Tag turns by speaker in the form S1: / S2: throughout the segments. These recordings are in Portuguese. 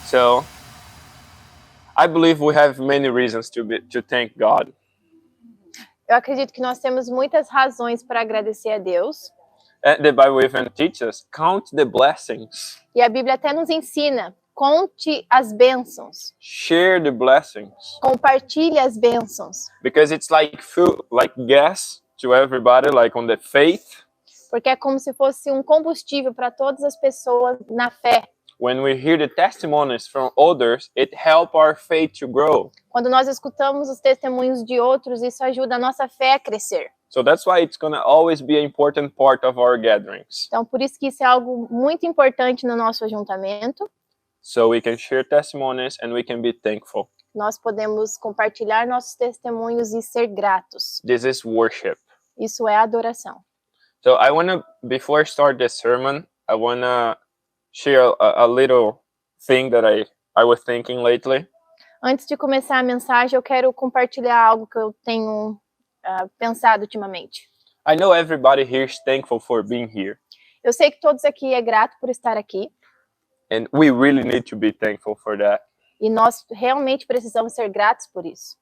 S1: So I believe we have many reasons to thank God.
S2: Eu acredito que nós temos muitas razões para agradecer a Deus.
S1: And the Bible even teaches us, count the blessings.
S2: E a Bíblia até nos ensina, conte as bênçãos.
S1: Share the blessings.
S2: Compartilhe as bênçãos.
S1: Because it's like food, like gas to everybody, like on the faith.
S2: Porque é como se fosse um combustível para todas as pessoas na fé.
S1: When we hear the testimonies from others, it helps our faith to grow.
S2: Quando nós escutamos os testemunhos de outros, isso ajuda a nossa fé a crescer.
S1: So that's why it's going to always be an important part of our gatherings.
S2: Então, por isso que isso é algo muito importante no nosso ajuntamento.
S1: So we can share testimonies and we can be thankful.
S2: Nós podemos compartilhar nossos testemunhos e ser gratos.
S1: This is worship.
S2: Isso é adoração.
S1: So I want to, before I start this sermon, I want to share a little thing that I was thinking lately.
S2: Antes de começar a mensagem, eu quero compartilhar algo que eu tenho pensado ultimamente.
S1: I know everybody here is thankful for being here.
S2: Eu sei que todos aqui é grato por estar aqui.
S1: And we really need to be thankful for that.
S2: E nós realmente precisamos ser gratos por isso.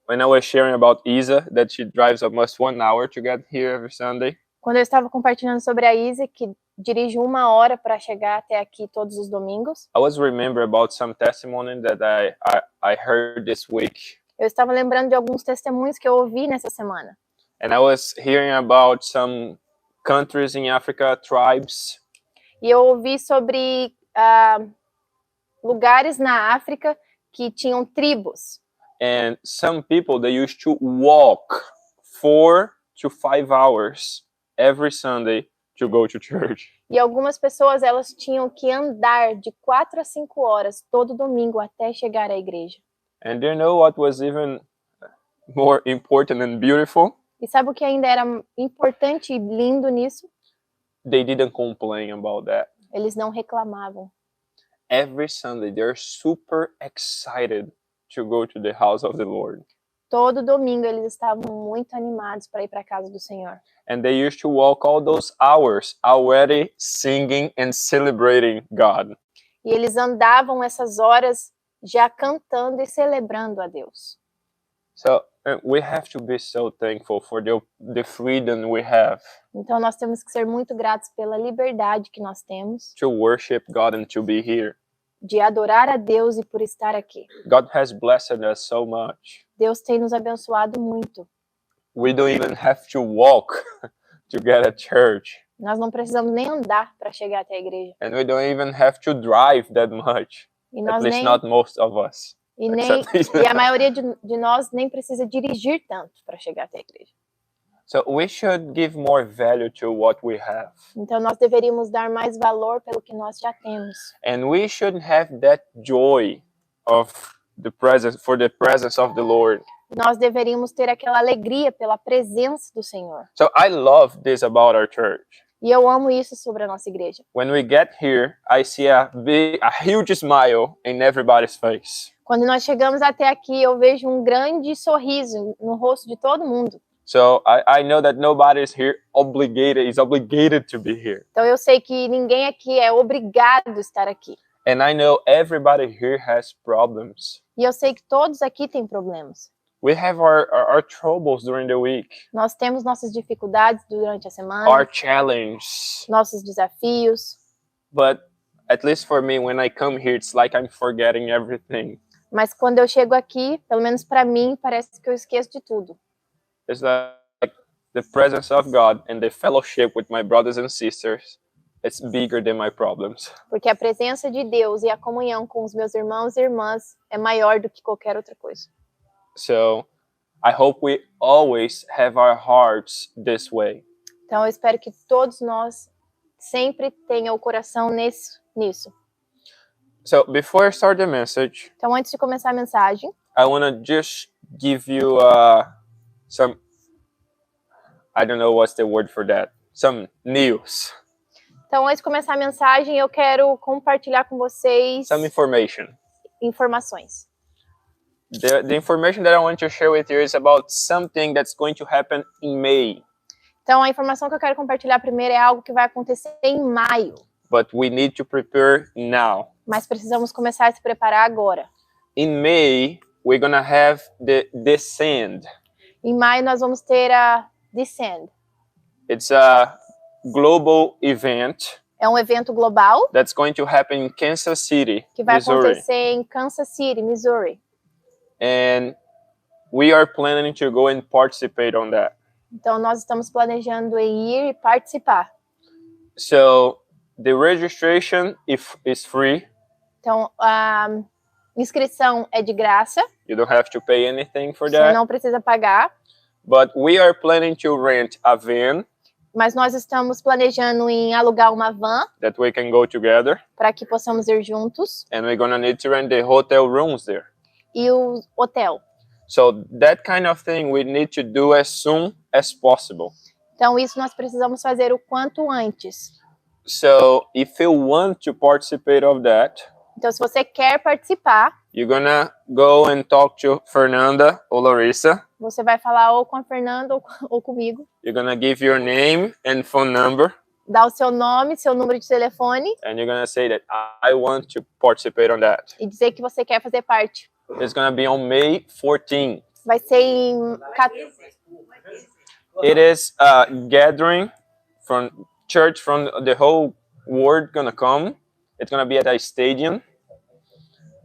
S1: When I was sharing about Isa, that she drives almost 1 hour to get here every Sunday.
S2: Quando eu estava compartilhando sobre a Isa, que dirige 1 hora para chegar até aqui todos os domingos.
S1: I was remember about some testimony that I heard this week.
S2: Eu estava lembrando de alguns testemunhos que eu ouvi nessa semana.
S1: And I was hearing about some countries in Africa, tribes.
S2: E eu ouvi sobre lugares na África que tinham tribos.
S1: And some people, they used to walk 4 to 5 hours every Sunday to go to church.
S2: E algumas pessoas, elas tinham que andar de 4 a 5 horas todo domingo até chegar à igreja.
S1: And do you know what was even more important and beautiful?
S2: E sabe o que ainda era importante e lindo nisso?
S1: They didn't complain about that.
S2: Eles não reclamavam.
S1: Every Sunday, they're super excited to go to the house of the Lord.
S2: Todo domingo eles estavam muito animados para ir para a casa do Senhor.
S1: And they used to walk all those hours already singing and celebrating God.
S2: E eles andavam essas horas já cantando e celebrando a Deus.
S1: So we have to be so thankful for the freedom we have.
S2: Então nós temos que ser muito gratos pela liberdade que nós temos
S1: To worship God and to be here.
S2: de adorar a Deus e por estar aqui.
S1: God has blessed us so much.
S2: Deus tem nos abençoado muito.
S1: We don't even have to walk to get at church.
S2: Nós não precisamos nem andar para chegar até a igreja.
S1: And we don't even have to drive that much.
S2: E
S1: At
S2: nós
S1: least
S2: nem
S1: not most of us.
S2: e a maioria de nós nem precisa dirigir tanto para chegar até a igreja.
S1: So we should give more value to what we have.
S2: Então nós deveríamos dar mais valor pelo que nós já temos.
S1: And we should have that joy of the presence of the Lord.
S2: Nós deveríamos ter aquela alegria pela presença do Senhor.
S1: So I love this about our church.
S2: E eu amo isso sobre a nossa igreja.
S1: When we get here, I see a huge smile in everybody's face.
S2: Quando nós chegamos até aqui, eu vejo um grande sorriso no rosto de todo mundo.
S1: So I know that nobody is obligated to be here.
S2: Então eu sei que ninguém aqui é obrigado a estar aqui.
S1: And I know everybody here has problems.
S2: E eu sei que todos aqui têm problemas.
S1: We have our troubles during the week,
S2: Nós temos nossas dificuldades durante a semana,
S1: our challenges.
S2: nossos desafios.
S1: But at least for me, when I come here, it's like I'm forgetting everything.
S2: Mas quando eu chego aqui, pelo menos para mim, parece que eu esqueço de tudo.
S1: It's like the presence of God and the fellowship with my brothers and sisters. It's bigger than my problems.
S2: Porque a presença de Deus e a comunhão com os meus irmãos e irmãs é maior do que qualquer outra coisa.
S1: So I hope we always have our hearts this way.
S2: Então eu espero que todos nós sempre tenham o coração nisso.
S1: So before I start the message,
S2: Então antes de começar a mensagem,
S1: I want to just give you some, I don't know what's the word for that, some news.
S2: Então antes de começar a mensagem, eu quero compartilhar com vocês
S1: Some information.
S2: informações.
S1: The information that I want to share with you is about something that's going to happen in May.
S2: Então a informação que eu quero compartilhar primeiro é algo que vai acontecer em maio.
S1: But we need to prepare now.
S2: Mas precisamos começar a se preparar agora.
S1: In May, we're gonna have the Descend.
S2: Em maio nós vamos ter a Descend.
S1: It's a global event
S2: É um evento global
S1: that's going to happen in Kansas City,
S2: que vai
S1: Missouri.
S2: acontecer em Kansas City, Missouri.
S1: And we are planning to go and participate on that.
S2: Então nós estamos planejando em ir e participar.
S1: So the registration is free.
S2: Então a inscrição é de graça,
S1: You don't have to pay anything for
S2: você
S1: that.
S2: não precisa pagar.
S1: But we are planning to rent a van
S2: Mas nós estamos planejando em alugar uma van
S1: that we can go together.
S2: para que possamos ir juntos
S1: And we're gonna need to rent the hotel rooms there.
S2: e o hotel.
S1: So that kind of thing we need to do as soon as possible.
S2: Então isso nós precisamos fazer o quanto antes.
S1: So if you want to participate of that,
S2: Então se você quer participar,
S1: you're gonna go and talk to Fernanda or Larissa.
S2: você vai falar ou com a Fernanda ou comigo.
S1: You're gonna give your name and phone number,
S2: Dá o seu nome, seu número de telefone
S1: and you're gonna say that I want to participate on that.
S2: e dizer que você quer fazer parte.
S1: It's gonna be on May 14.
S2: Vai ser em
S1: It is a gathering from church from the whole world gonna come. It's gonna be at a stadium,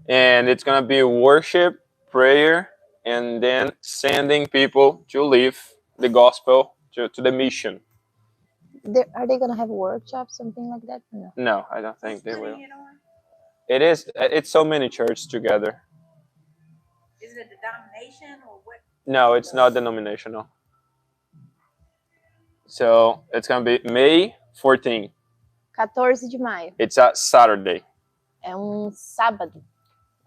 S1: and it's gonna be worship, prayer, and then sending people to live the gospel to the mission.
S2: Are they gonna have a workshop, something like that? No.
S1: No, I don't think they will. It's so many churches together.
S3: Is it a denomination or what?
S1: No, it's not denominational. So it's gonna be May 14.
S2: 14 de maio.
S1: It's a Saturday.
S2: É um sábado.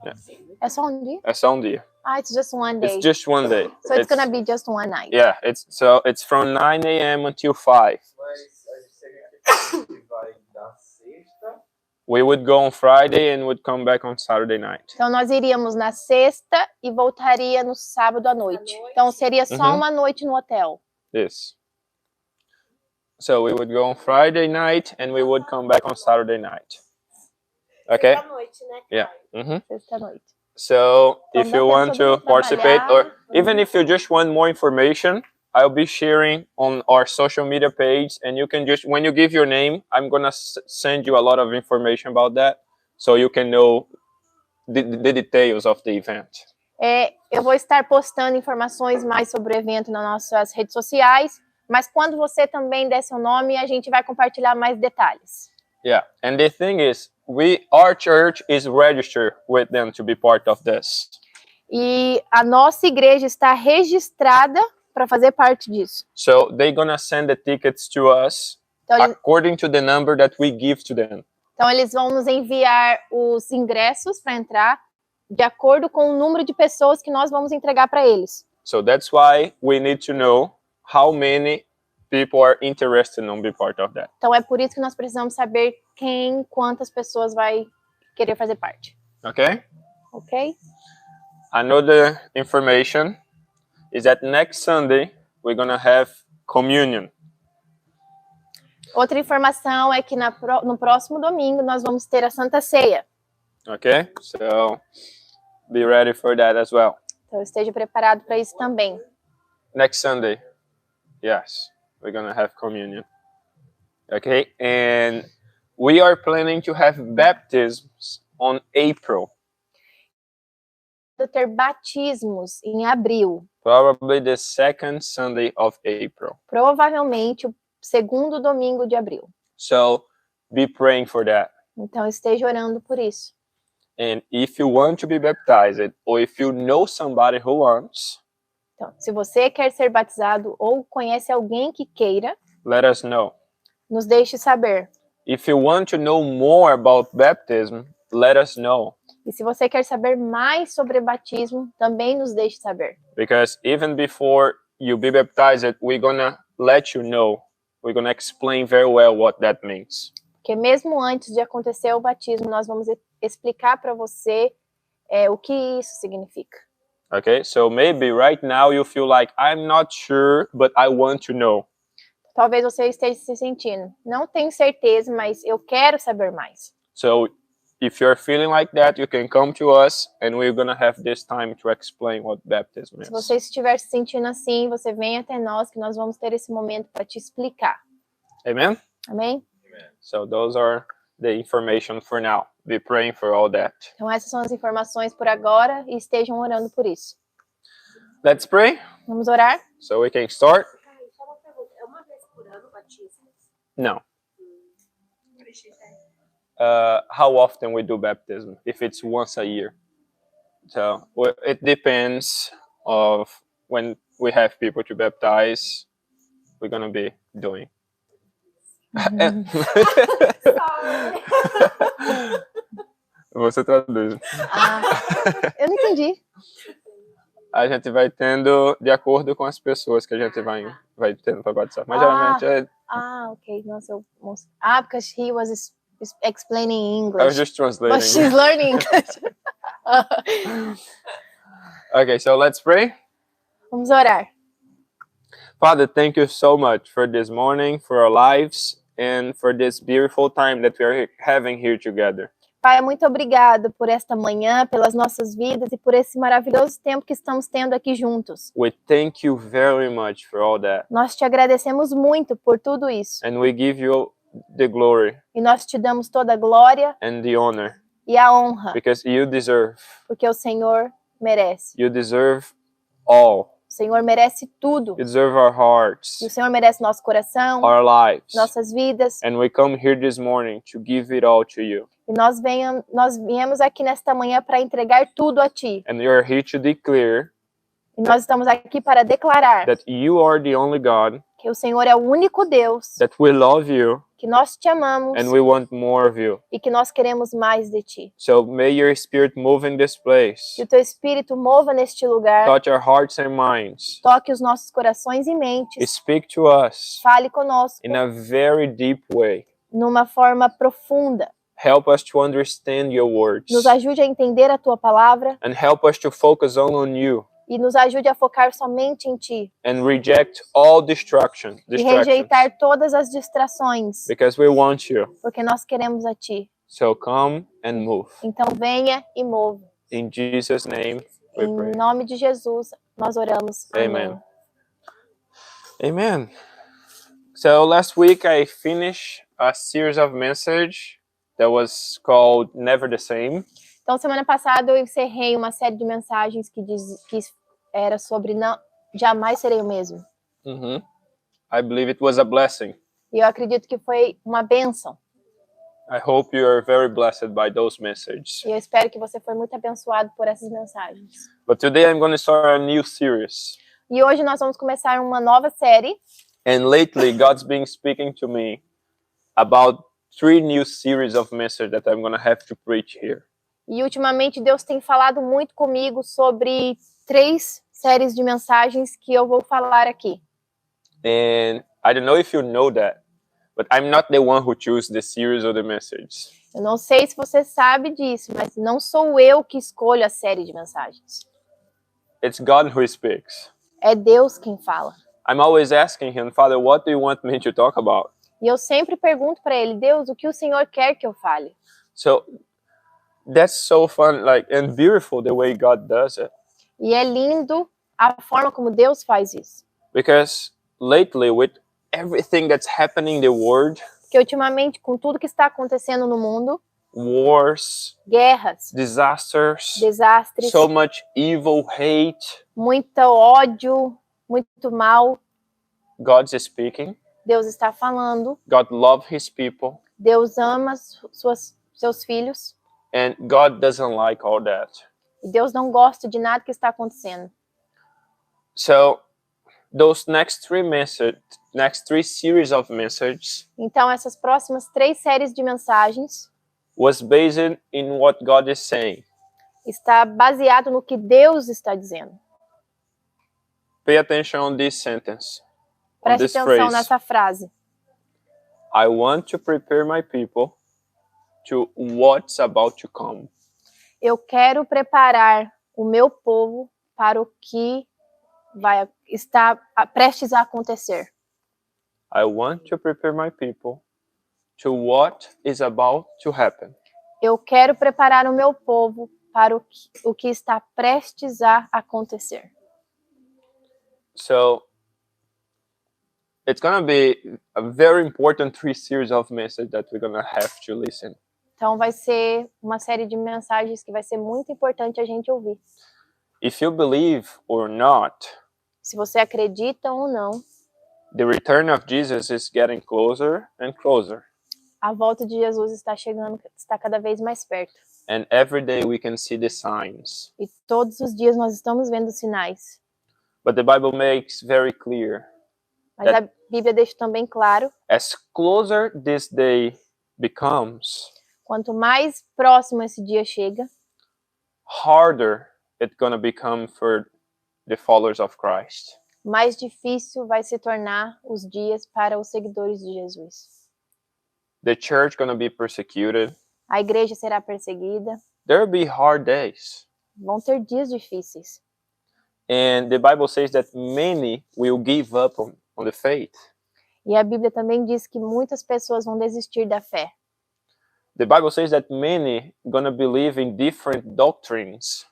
S1: Yeah.
S2: É só um dia?
S1: É só um dia.
S2: Ah, it's just one day.
S1: It's just one day.
S2: So it's gonna be just one night.
S1: Yeah, it's from 9 a.m. until 5. We would go on Friday and would come back on Saturday night.
S2: Então nós iríamos na sexta e voltaria no sábado à noite. Então seria só
S1: Uhum.
S2: uma noite no hotel.
S1: Yes. So we would go on Friday night and we would come back on Saturday night. Okay?
S3: Noite, né?
S1: Yeah. Mhm.
S2: Sexta noite.
S1: So
S2: Então
S1: if
S2: dá
S1: you
S2: tempo
S1: want
S2: de
S1: to participate, or
S2: trabalhar.
S1: even if you just want more information, I'll be sharing on our social media page, and you can just, when you give your name, I'm gonna send you a lot of information about that, so you can know the details of the event.
S2: Eu vou estar postando informações mais sobre o evento nas nossas redes sociais, mas quando você também der seu nome, a gente vai compartilhar mais detalhes.
S1: Yeah, and the thing is, our church is registered with them to be part of this.
S2: E a nossa igreja está registrada para fazer parte disso.
S1: So they're gonna send the tickets to us
S2: Então,
S1: according to the number that we give to them.
S2: Então, eles vão nos enviar os ingressos para entrar de acordo com o número de pessoas que nós vamos entregar para eles.
S1: So that's why we need to know how many people are interested in being part of that.
S2: Então, é por isso que nós precisamos saber quantas pessoas vai querer fazer parte.
S1: Okay?
S2: Ok?
S1: Another information is that next Sunday we're gonna have communion.
S2: Outra informação é que no próximo domingo nós vamos ter a Santa Ceia.
S1: Okay? So be ready for that as well.
S2: Então, esteja preparado para isso também.
S1: Next Sunday, yes, we're gonna have communion. Okay? And we are planning to have baptisms on April.
S2: Ter batismos em abril.
S1: Probably the second Sunday of April.
S2: Provavelmente o segundo domingo de abril.
S1: So be praying for that.
S2: Então, esteja orando por isso.
S1: And if you want to be baptized, or if you know somebody who wants,
S2: Então, se você quer ser batizado ou conhece alguém que queira,
S1: let us know.
S2: nos deixe saber.
S1: If you want to know more about baptism, let us know.
S2: E se você quer saber mais sobre batismo, também nos deixe saber.
S1: Because even before you be baptized, we're gonna let you know. We're gonna explain very well what that means.
S2: Porque mesmo antes de acontecer o batismo, nós vamos explicar para você o que isso significa.
S1: Okay, so maybe right now you feel like, I'm not sure, but I want to know.
S2: Talvez você esteja se sentindo, não tenho certeza, mas eu quero saber mais.
S1: So if you're feeling like that, you can come to us and we're going to have this time to explain what baptism
S2: Se
S1: is.
S2: você estiver se sentindo assim, você vem até nós, que nós vamos ter esse momento para te explicar.
S1: Amen?
S2: Amém?
S1: So those are the information for now. Be praying for all that.
S2: Então essas são as informações por agora e estejam orando por isso.
S1: Let's pray
S2: Vamos orar?
S1: so we can start.
S3: Só uma pergunta. É uma vez por ano o batismo?
S1: No.
S3: What did she say?
S1: How often we do baptism? If it's once a year. So it depends of when we have people to baptize. We're going to be doing.
S3: Sorry.
S1: Você traduz.
S2: Ah, eu não entendi.
S1: A gente vai tendo de acordo com as pessoas que a gente vai tendo para batizar. Mas geralmente
S2: Ok. Nossa, because he was explaining
S1: I was
S2: English.
S1: just
S2: But
S1: translating.
S2: she's learning English.
S1: Okay, so let's pray.
S2: Vamos orar.
S1: Father, thank you so much for this morning, for our lives, and for this beautiful time that we are having here together.
S2: Pai, muito obrigado por esta manhã, pelas nossas vidas e por esse maravilhoso tempo que estamos tendo aqui juntos.
S1: We thank you very much for all that.
S2: Nós te agradecemos muito por tudo isso.
S1: And we give you the glory
S2: E nós te damos toda a glória
S1: and the honor
S2: e a honra,
S1: because you deserve.
S2: porque o Senhor merece.
S1: You deserve all.
S2: O Senhor merece tudo.
S1: You deserve our hearts,
S2: E o Senhor merece nosso coração,
S1: our lives.
S2: nossas vidas.
S1: And we come here this morning to give it all to you.
S2: E nós viemos aqui nesta manhã para entregar tudo a Ti.
S1: And we are here to declare
S2: E nós estamos aqui para declarar
S1: that you are the only God,
S2: que o Senhor é o único Deus,
S1: that we love you,
S2: que nós te amamos
S1: and we want more of you.
S2: e que nós queremos mais de Ti.
S1: So may your spirit move in this place.
S2: Que o Teu Espírito mova neste lugar,
S1: Touch our hearts and minds.
S2: toque os nossos corações e mentes,
S1: Speak to us
S2: fale conosco
S1: in a very deep way.
S2: numa forma profunda.
S1: Help us to understand your words.
S2: Nos ajude a entender a Tua palavra
S1: And help us to focus on you
S2: e nos ajude a focar somente em Ti.
S1: and reject all distractions.
S2: E rejeitar todas as distrações,
S1: Because we want you.
S2: porque nós queremos a Ti.
S1: So come and move.
S2: Então venha e mova.
S1: In Jesus' name we
S2: Em
S1: pray.
S2: nome de Jesus, nós oramos.
S1: Amen. Amen. So last week I finished a series of message that was called Never the Same.
S2: Então, semana passada eu encerrei uma série de mensagens que era sobre jamais serei o mesmo.
S1: I believe it was a blessing.
S2: E eu acredito que foi uma bênção.
S1: I hope you are very blessed by those messages.
S2: E eu espero que você foi muito abençoado por essas mensagens.
S1: But today I'm going to start a new series.
S2: E hoje nós vamos começar uma nova série.
S1: And lately God's been speaking to me about 3 new series of messages that I'm going to have to preach here.
S2: E ultimamente Deus tem falado muito comigo sobre 3 séries de mensagens que eu vou falar aqui.
S1: And I don't know if you know that, but I'm not the one who chooses the series or the message.
S2: Eu não sei se você sabe disso, mas não sou eu que escolho a série de mensagens.
S1: It's God who speaks.
S2: É Deus quem fala.
S1: I'm always asking him, Father, what do you want me to talk about?
S2: E eu sempre pergunto para ele, Deus, o que o Senhor quer que eu fale?
S1: So that's so fun, and beautiful the way God does it.
S2: E é lindo a forma como Deus faz isso.
S1: Because lately, with everything that's happening in the world,
S2: Porque ultimamente, com tudo que está acontecendo no mundo,
S1: wars,
S2: guerras,
S1: disasters,
S2: desastres,
S1: so much evil, hate,
S2: muito ódio, muito mal,
S1: God's speaking.
S2: Deus está falando,
S1: God loves his people.
S2: Deus ama seus filhos,
S1: And God doesn't like all that.
S2: e Deus não gosta de nada que está acontecendo.
S1: So those next 3 series of messages
S2: Então, essas próximas 3 séries de mensagens
S1: was based in what God is saying.
S2: está baseado no que Deus está dizendo.
S1: Pay attention on this sentence, on
S2: Preste
S1: this
S2: atenção
S1: phrase.
S2: nessa frase.
S1: I want to prepare my people to what's about to come.
S2: Eu quero preparar o meu povo para o que está prestes a acontecer.
S1: I want to prepare my people to what is about to happen.
S2: Eu quero preparar o meu povo para o que está prestes a acontecer.
S1: So it's gonna be a very important 3 series of messages that we're gonna have to listen.
S2: Então vai ser uma série de mensagens que vai ser muito importante a gente ouvir.
S1: If you believe or not,
S2: Se você acredita ou não,
S1: the return of Jesus is getting closer and closer.
S2: a volta de Jesus está chegando, está cada vez mais perto.
S1: And every day we can see the signs.
S2: E todos os dias nós estamos vendo sinais.
S1: But the Bible makes very clear,
S2: Mas a Bíblia deixa também claro,
S1: as closer this day becomes,
S2: quanto mais próximo esse dia chega,
S1: harder it's gonna become for the followers of Christ.
S2: mais difícil vai se tornar os dias para os seguidores de Jesus.
S1: The church gonna be persecuted.
S2: A igreja será perseguida,
S1: There will be hard days.
S2: vão ter dias difíceis.
S1: And the Bible says that many will give up on the faith.
S2: E a Bíblia também diz que muitas pessoas vão desistir da fé.
S1: The Bible says that many gonna believe in different doctrines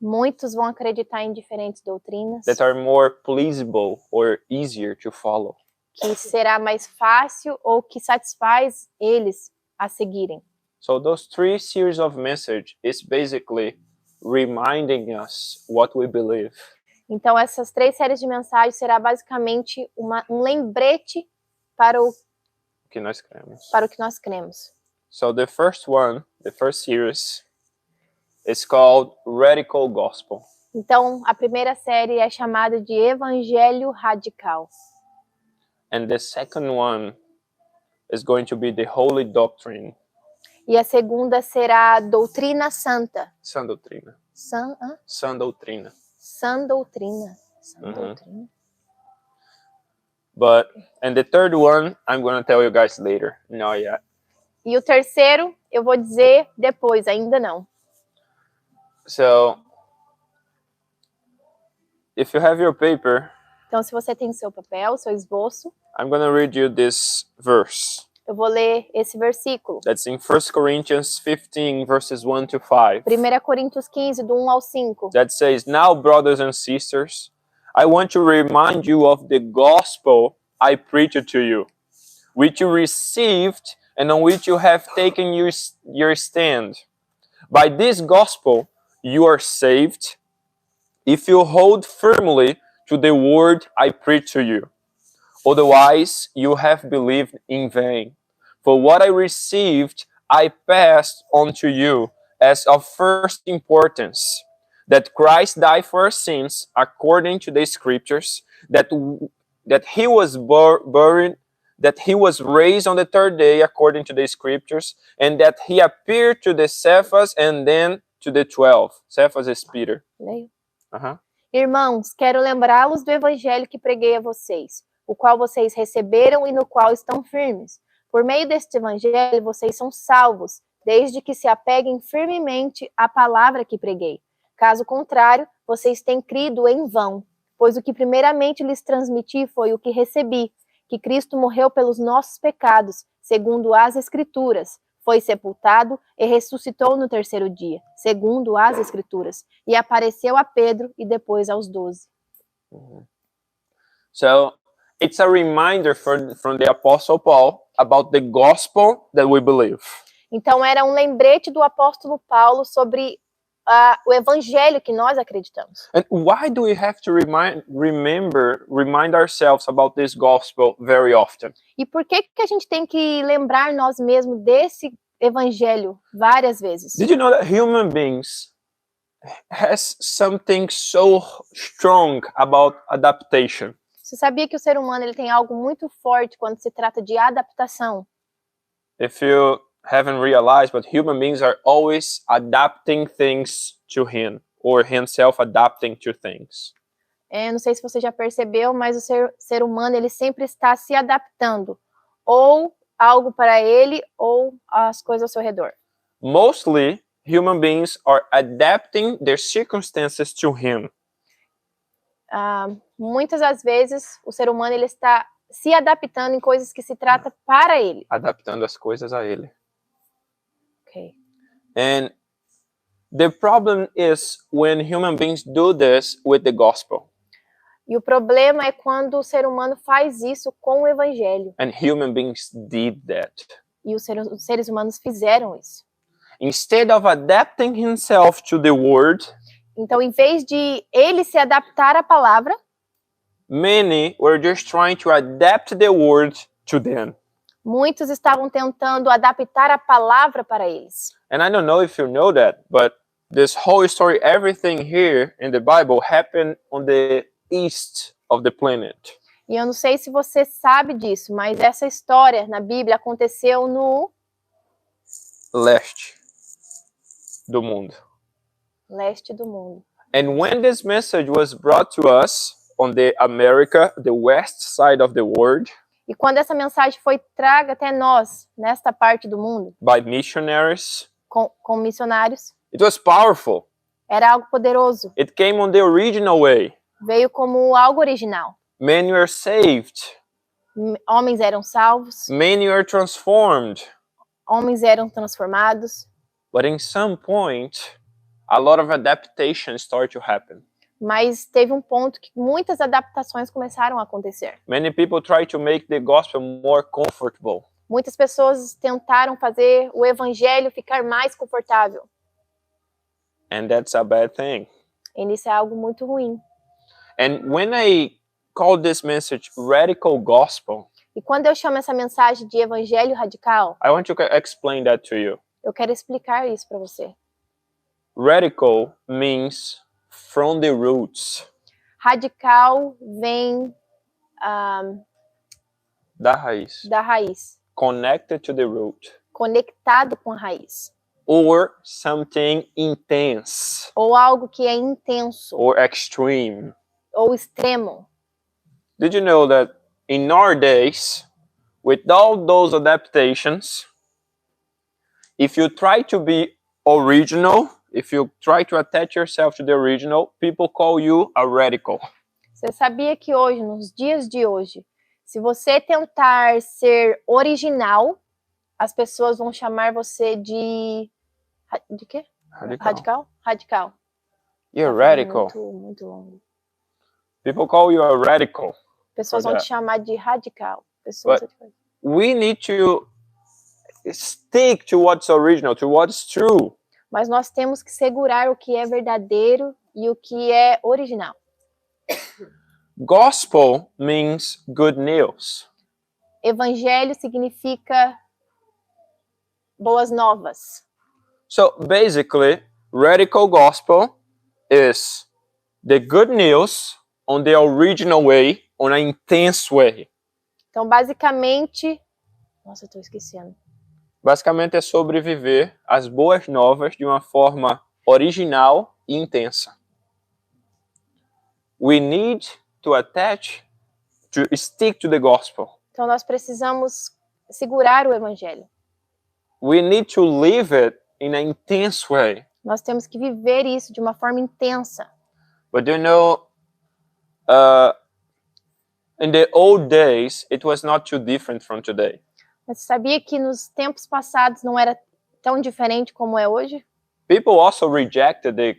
S2: Muitos vão acreditar em diferentes doutrinas,
S1: that are more pleasable or easier to follow.
S2: que será mais fácil ou que satisfaz eles a seguirem.
S1: So those 3 series of message is basically reminding us what we believe.
S2: Então, essas 3 séries de mensagens será basicamente um lembrete para o
S1: Que nós cremos.
S2: que nós cremos.
S1: So the first series is called Radical Gospel.
S2: Então, a primeira série é chamada de Evangelho Radical.
S1: And the second one is going to be the Holy Doctrine.
S2: E a segunda será Doutrina Santa.
S1: Sã doutrina.
S2: Sã
S1: Doutrina.
S2: doutrina.
S1: Uhum.
S2: Doutrina.
S1: And the third one, I'm going to tell you guys later. Not yet.
S2: E o terceiro, eu vou dizer depois, ainda não.
S1: So, if you have your paper,
S2: Então, se você tem seu papel, seu esboço,
S1: I'm going to read you this verse.
S2: eu vou ler esse versículo.
S1: That's in 1 Corinthians 15, verses 1 to 5.
S2: 1 Coríntios 15, do 1 ao 5.
S1: That says, "Now, brothers and sisters, I want to remind you of the gospel I preached to you, which you received and on which you have taken your stand. By this gospel you are saved, if you hold firmly to the word I preach to you. Otherwise, you have believed in vain. For what I received, I passed on to you as of first importance, that Christ died for our sins according to the scriptures, that he was buried, that he was raised on the third day according to the scriptures, and that he appeared to the Cephas and then to the 12. Cephas is Peter.
S2: Leio.
S1: Uh-huh.
S2: Irmãos, quero lembrá-los do evangelho que preguei a vocês, o qual vocês receberam e no qual estão firmes. Por meio deste evangelho, vocês são salvos, desde que se apeguem firmemente à palavra que preguei. Caso contrário, vocês têm crido em vão, pois o que primeiramente lhes transmiti foi o que recebi, que Cristo morreu pelos nossos pecados, segundo as Escrituras, foi sepultado e ressuscitou no terceiro dia, segundo as Escrituras, e apareceu a Pedro e depois aos 12.
S1: So, it's a reminder from the Apostle Paul about the gospel that we believe.
S2: Então, era um lembrete do apóstolo Paulo sobre o evangelho que nós acreditamos.
S1: And why do we have to remind ourselves about this gospel very often?
S2: E por que a gente tem que lembrar nós mesmos desse evangelho várias vezes?
S1: Did you know that human beings has something so strong about adaptation?
S2: Você sabia que o ser humano ele tem algo muito forte quando se trata de adaptação?
S1: If you haven't realized, but human beings are always adapting things to him, or himself adapting to things.
S2: Não sei se você já percebeu, mas o ser humano ele sempre está se adaptando, ou algo para ele, ou as coisas ao seu redor.
S1: Mostly, human beings are adapting their circumstances to him.
S2: Muitas das vezes, o ser humano ele está se adaptando em coisas que se trata para ele.
S1: Adaptando as coisas a ele.
S2: Okay.
S1: And the problem is when human beings do this with the gospel.
S2: E o problema é quando o ser humano faz isso com o evangelho.
S1: And human beings did that.
S2: E os seres humanos fizeram isso.
S1: Instead of adapting himself to the word,
S2: Então, em vez de ele se adaptar à palavra,
S1: many were just trying to adapt the word to them.
S2: muitos estavam tentando adaptar a palavra para eles.
S1: And I don't know if you know that, but this whole story, everything here in the Bible happened on the east of the planet.
S2: E eu não sei se você sabe disso, mas essa história na Bíblia aconteceu no
S1: Leste do mundo.
S2: leste do mundo.
S1: And when this message was brought to us on the America, the west side of the world,
S2: E quando essa mensagem foi traga até nós, nesta parte do mundo,
S1: by missionaries,
S2: com missionários,
S1: it was powerful.
S2: era algo poderoso.
S1: It came on the original way.
S2: Veio como algo original.
S1: Many were saved.
S2: Homens eram salvos,
S1: Many were transformed.
S2: homens eram transformados,
S1: But in some point, a lot of adaptation started to happen.
S2: mas teve um ponto que muitas adaptações começaram a acontecer.
S1: Many people try to make the gospel more comfortable.
S2: Muitas pessoas tentaram fazer o evangelho ficar mais confortável.
S1: And that's a bad thing.
S2: E isso é algo muito ruim.
S1: And when I call this message radical gospel,
S2: E quando eu chamo essa mensagem de evangelho radical,
S1: I want to explain that to you.
S2: eu quero explicar isso para você.
S1: Radical means from the roots.
S2: Radical vem
S1: Da raiz.
S2: da raiz,
S1: Connected to the root.
S2: conectado com a raiz.
S1: Or something intense.
S2: Ou algo que é intenso,
S1: Or extreme.
S2: ou extremo.
S1: Did you know that in our days, with all those adaptations, if you try to be original, if you try to attach yourself to the original, people call you a radical.
S2: Você sabia que hoje, nos dias de hoje, se você tentar ser original, as pessoas vão chamar você de quê? Radical? Radical.
S1: You're
S2: Tá
S1: radical.
S2: muito longo.
S1: People call you a radical.
S2: Pessoas
S1: For
S2: vão
S1: that.
S2: te chamar de radical. Pessoas
S1: We need to stick to what's original, to what's true.
S2: Mas nós temos que segurar o que é verdadeiro e o que é original.
S1: Gospel means good news.
S2: Evangelho significa boas novas.
S1: So basically, radical gospel is the good news on the original way, on an intense way.
S2: Então, basicamente... Nossa, eu tô esquecendo.
S1: Basicamente é sobreviver às boas novas de uma forma original e intensa. We need to stick to the gospel.
S2: Então, nós precisamos segurar o evangelho.
S1: We need to live it in an intense way.
S2: Nós temos que viver isso de uma forma intensa.
S1: But you know, in the old days, it was not too different from today.
S2: Mas você sabia que nos tempos passados não era tão diferente como é hoje?
S1: People also rejected the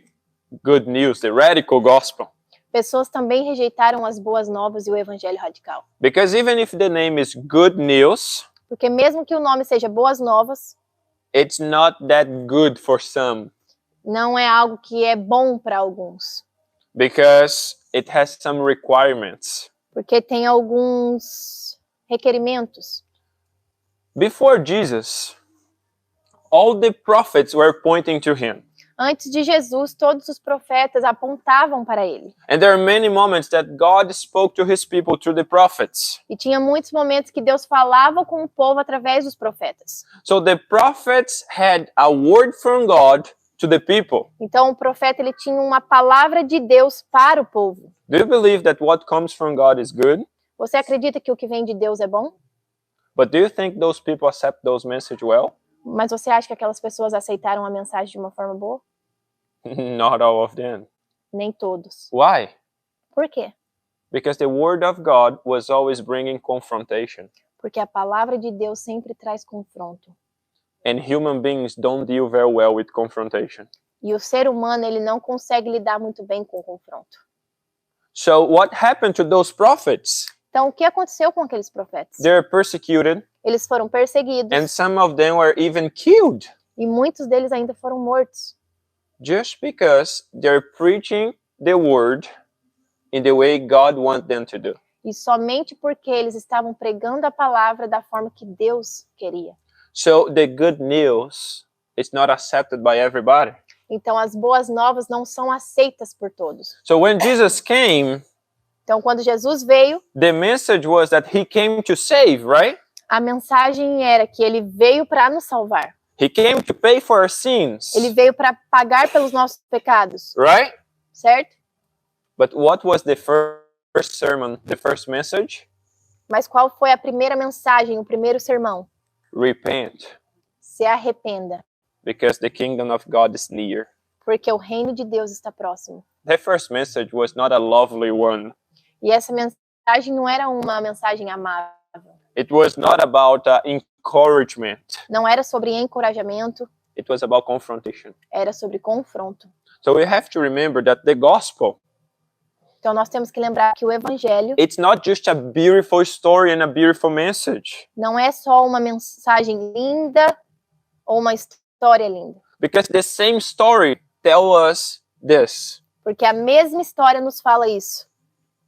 S1: good news, the radical gospel.
S2: Pessoas também rejeitaram as boas novas e o evangelho radical.
S1: Because even if the name is good news,
S2: Porque mesmo que o nome seja boas novas,
S1: it's not that good for some.
S2: não é algo que é bom para alguns.
S1: Because it has some requirements.
S2: Porque tem alguns requerimentos.
S1: Before Jesus, all the prophets were pointing to him.
S2: Antes de Jesus, todos os profetas apontavam para ele.
S1: And there are many moments that God spoke to his people through the prophets.
S2: E tinha muitos momentos que Deus falava com o povo através dos profetas.
S1: So the prophets had a word from God to the people.
S2: Então o profeta ele tinha uma palavra de Deus para o povo.
S1: Do you believe that what comes from God is good?
S2: Você acredita que o que vem de Deus é bom?
S1: But do you think those people accept those messages well?
S2: Mas você acha que aquelas pessoas aceitaram a mensagem de uma forma boa?
S1: Not all of them.
S2: Nem todos.
S1: Why?
S2: Por quê?
S1: Because the word of God was always bringing confrontation.
S2: Porque a palavra de Deus sempre traz confronto.
S1: And human beings don't deal very well with confrontation.
S2: E o ser humano, ele não consegue lidar muito bem com o confronto.
S1: So what happened to those prophets?
S2: Então, o que aconteceu com aqueles profetas?
S1: They're persecuted,
S2: Eles foram perseguidos
S1: and some of them were even killed
S2: e muitos deles ainda foram mortos.
S1: just because they're preaching the word in the way God wants them to do.
S2: E somente porque eles estavam pregando a palavra da forma que Deus queria.
S1: So the good news is not accepted by everybody.
S2: Então, as boas novas não são aceitas por todos.
S1: So when Jesus came,
S2: Então, quando Jesus veio,
S1: the message was that he came to save, right?
S2: a mensagem era que ele veio para nos salvar.
S1: He came to pay for our sins,
S2: Ele veio para pagar pelos nossos pecados,
S1: right?
S2: certo?
S1: But what was the first sermon, the first message?
S2: Mas qual foi a primeira mensagem, o primeiro sermão?
S1: Repent,
S2: Se arrependa,
S1: because the kingdom of God is near.
S2: porque o reino de Deus está próximo.
S1: The first message was not a lovely one.
S2: E essa mensagem não era uma mensagem amável.
S1: It was not about encouragement.
S2: Não era sobre encorajamento,
S1: It was about confrontation.
S2: era sobre confronto.
S1: So we have to remember that the gospel,
S2: Então nós temos que lembrar que o evangelho
S1: it's not just a beautiful story and a beautiful message.
S2: não é só uma mensagem linda ou uma história linda.
S1: Because the same story tells us this.
S2: Porque a mesma história nos fala isso.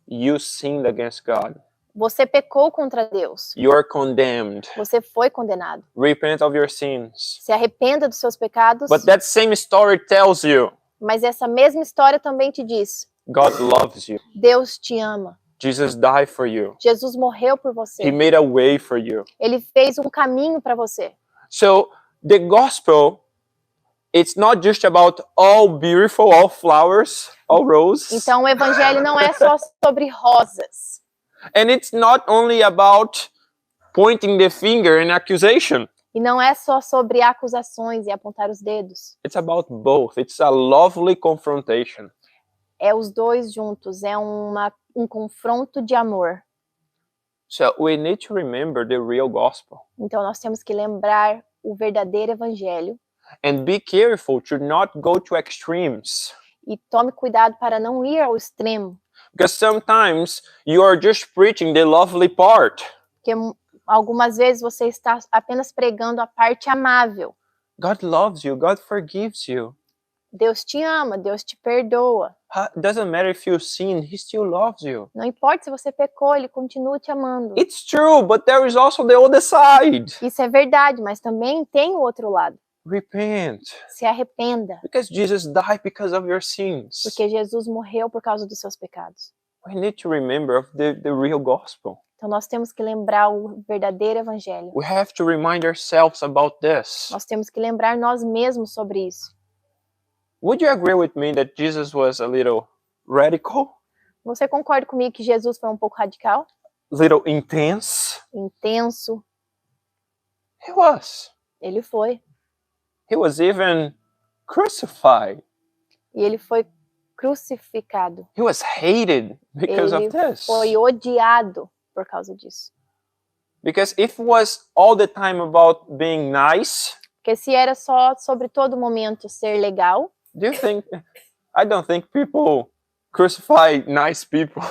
S1: You sinned against God.
S2: Você pecou contra Deus.
S1: You are condemned.
S2: Você foi condenado.
S1: Repent of your sins.
S2: Se arrependa dos seus pecados.
S1: But that same story tells you
S2: Mas essa mesma história também te diz:
S1: God loves you.
S2: Deus te ama.
S1: Jesus died for you.
S2: Jesus morreu por
S1: He
S2: você.
S1: made a way for you.
S2: Ele fez um caminho para você.
S1: So the gospel, it's not just about all beautiful, all flowers, all roses.
S2: Então o evangelho não é só sobre rosas.
S1: And it's not only about pointing the finger in accusation.
S2: E não é só sobre acusações e apontar os dedos.
S1: It's about both. It's a lovely confrontation.
S2: É os dois juntos. É um confronto de amor.
S1: So we need to remember the real gospel.
S2: Então nós temos que lembrar o verdadeiro evangelho.
S1: And be careful to not go to extremes.
S2: E tome cuidado para não ir ao extremo.
S1: Because sometimes you are just preaching the lovely part.
S2: Porque algumas vezes você está apenas pregando a parte amável.
S1: God loves you. God forgives you.
S2: Deus te ama, Deus te perdoa.
S1: It doesn't matter if you sin, He still loves you.
S2: Não importa se você pecou, Ele continua te amando.
S1: It's true, but there is also the other side.
S2: Isso é verdade, mas também tem o outro lado.
S1: Repent.
S2: Se arrependa,
S1: Because Jesus died because of your sins.
S2: porque Jesus morreu por causa dos seus pecados.
S1: We need to remember of the real gospel.
S2: Então nós temos que lembrar o verdadeiro evangelho.
S1: We have to remind ourselves about this.
S2: Nós temos que lembrar nós mesmos sobre isso.
S1: Would you agree with me that Jesus was a little radical,
S2: Você concorda comigo que Jesus foi um pouco radical,
S1: little intense?
S2: intenso?
S1: He was.
S2: Ele foi.
S1: He was even crucified.
S2: E ele foi crucificado.
S1: He was hated because
S2: Ele
S1: of this.
S2: foi odiado por causa disso.
S1: Because if it was all the time about being nice,
S2: Porque se era só sobre todo momento ser legal,
S1: do you think, I don't think people crucify nice people.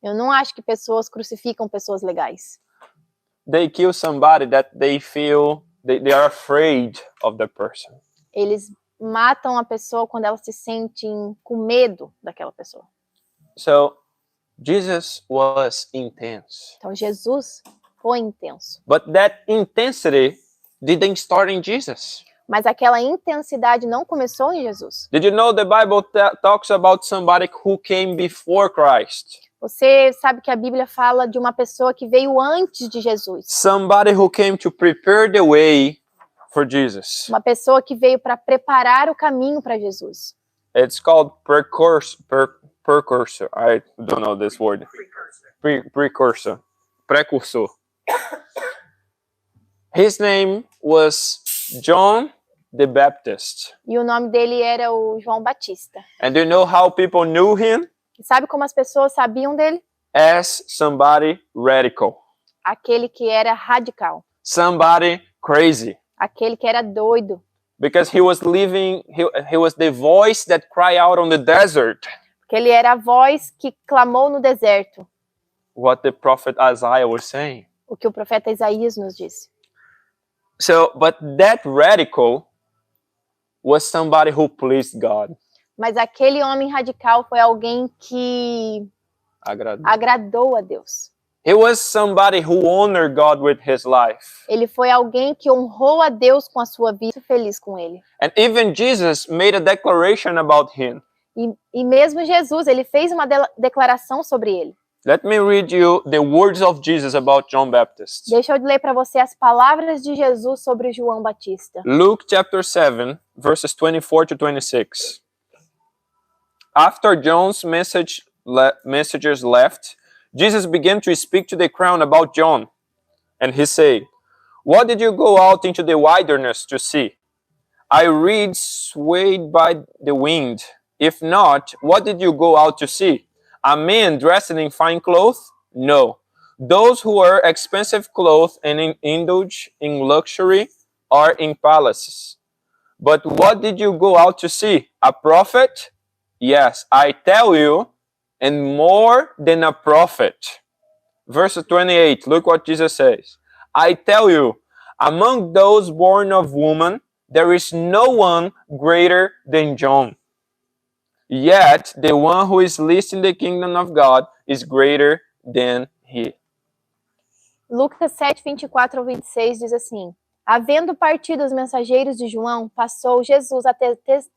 S2: eu não acho que pessoas crucificam pessoas legais.
S1: They kill somebody that they feel they are afraid of the person.
S2: Eles matam a pessoa quando elas se sentem com medo daquela pessoa.
S1: So Jesus was intense.
S2: Então Jesus foi intenso.
S1: But that intensity didn't start in Jesus.
S2: Mas aquela intensidade não começou em Jesus.
S1: Did you know the Bible talks about somebody who came before Christ?
S2: Você sabe que a Bíblia fala de uma pessoa que veio antes de Jesus.
S1: Somebody who came to prepare the way for Jesus.
S2: Uma pessoa que veio para preparar o caminho para Jesus.
S1: It's called precursor. I don't know this word. Precursor. Precursor. His name was John the Baptist.
S2: E o nome dele era o João Batista.
S1: And do you know how people knew him?
S2: E sabe como as pessoas sabiam dele?
S1: As somebody radical.
S2: Aquele que era radical.
S1: Somebody crazy.
S2: Aquele que era doido,
S1: because he was living, he was the voice that cried out on the desert,
S2: porque ele era a voz que clamou no deserto,
S1: what the prophet Isaiah was saying.
S2: o que o profeta Isaías nos disse.
S1: So, but that radical was somebody who pleased God.
S2: Mas aquele homem radical foi alguém que agradou a Deus.
S1: He was somebody who honored God with his life.
S2: Ele foi alguém que honrou a Deus com a sua vida, feliz com ele.
S1: And even Jesus made a declaration about him.
S2: E mesmo Jesus, ele fez uma declaração sobre ele.
S1: Let me read you the words of Jesus about John Baptist.
S2: Deixa eu ler para você as palavras de Jesus sobre João Batista.
S1: Luke chapter 7, verses 24 to 26. After John's messengers left, Jesus began to speak to the crowd about John. And he said, "What did you go out into the wilderness to see? A reed swayed by the wind? If not, what did you go out to see? A man dressed in fine clothes? No. Those who wear expensive clothes and indulge in luxury are in palaces. But what did you go out to see? A prophet? Yes, I tell you, and more than a prophet." Verse 28, look what Jesus says. "I tell you, among those born of woman, there is no one greater than John. Yet the one who is least in the kingdom of God is greater than he."
S2: Lucas 7, 24 ao 26 diz assim: Havendo partido os mensageiros de João, passou Jesus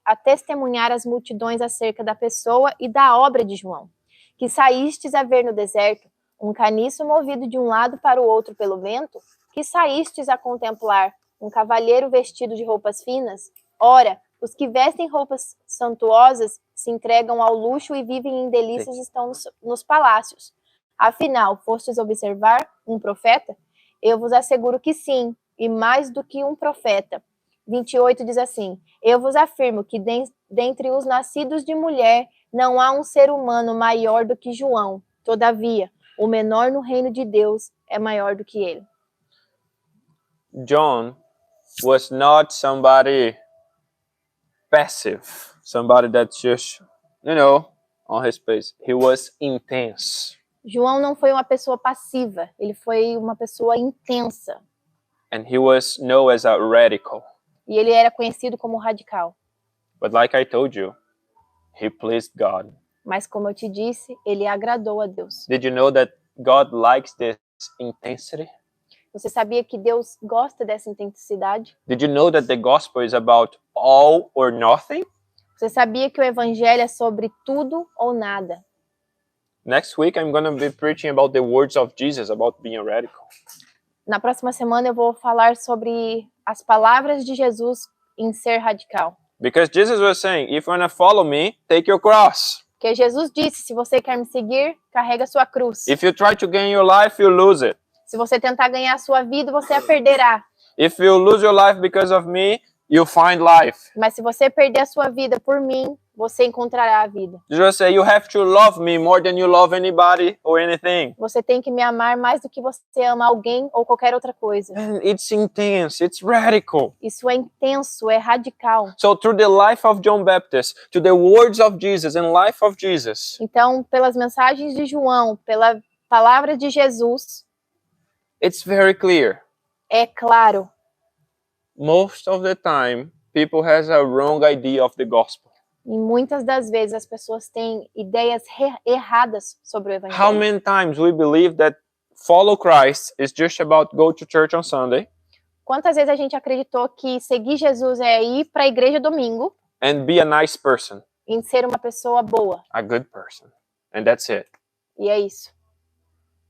S2: a testemunhar as multidões acerca da pessoa e da obra de João, que saístes a ver no deserto, um caniço movido de um lado para o outro pelo vento, que saístes a contemplar, um cavalheiro vestido de roupas finas. Ora, os que vestem roupas suntuosas se entregam ao luxo e vivem em delícias e estão nos palácios. Afinal, fostes observar um profeta? Eu vos asseguro que sim, e mais do que um profeta. 28 diz assim: Eu vos afirmo que dentre os nascidos de mulher não há um ser humano maior do que João. Todavia, o menor no reino de Deus é maior do que ele.
S1: John was not somebody passive, somebody that's just, on his face. He was intense.
S2: João não foi uma pessoa passiva, ele foi uma pessoa intensa.
S1: And he was known as a radical.
S2: E ele era conhecido como radical.
S1: But like I told you, he pleased God.
S2: Mas como eu te disse, ele agradou a Deus.
S1: Did you know that God likes this intensity?
S2: Você sabia que Deus gosta dessa intensidade?
S1: Did you know that the gospel is about all or nothing?
S2: Você sabia que o evangelho é sobre tudo ou nada?
S1: Next week I'm going to be preaching about the words of Jesus about being radical.
S2: Na próxima semana eu vou falar sobre as palavras de Jesus em ser radical.
S1: Because Jesus was saying, if you want to follow me, take your cross.
S2: Porque Jesus disse, se você quer me seguir, carrega sua cruz.
S1: If you try to gain your life, you lose it.
S2: Se você tentar ganhar a sua vida, você a perderá.
S1: If you lose your life because of me, you find life.
S2: Mas se você perder a sua vida por mim, você encontrará a vida.
S1: Jesus said, you have to love me more than you love anybody or anything.
S2: Você tem que me amar mais do que você ama alguém ou qualquer outra coisa.
S1: And it's intense, it's radical.
S2: Isso é intenso, é radical.
S1: So through the life of John Baptist, to the words of Jesus and life of Jesus,
S2: Então, pelas mensagens de João, pela palavra de Jesus,
S1: it's very clear.
S2: é claro,
S1: Most of the time, people has a wrong idea of the gospel.
S2: e muitas das vezes as pessoas têm ideias erradas sobre o
S1: How
S2: evangelho.
S1: many times we believe that follow Christ is just about go to church on Sunday
S2: Quantas vezes a gente acreditou que seguir Jesus é ir para a igreja domingo
S1: and be a nice person,
S2: e ser uma pessoa boa?
S1: a good person, and that's it.
S2: E é isso.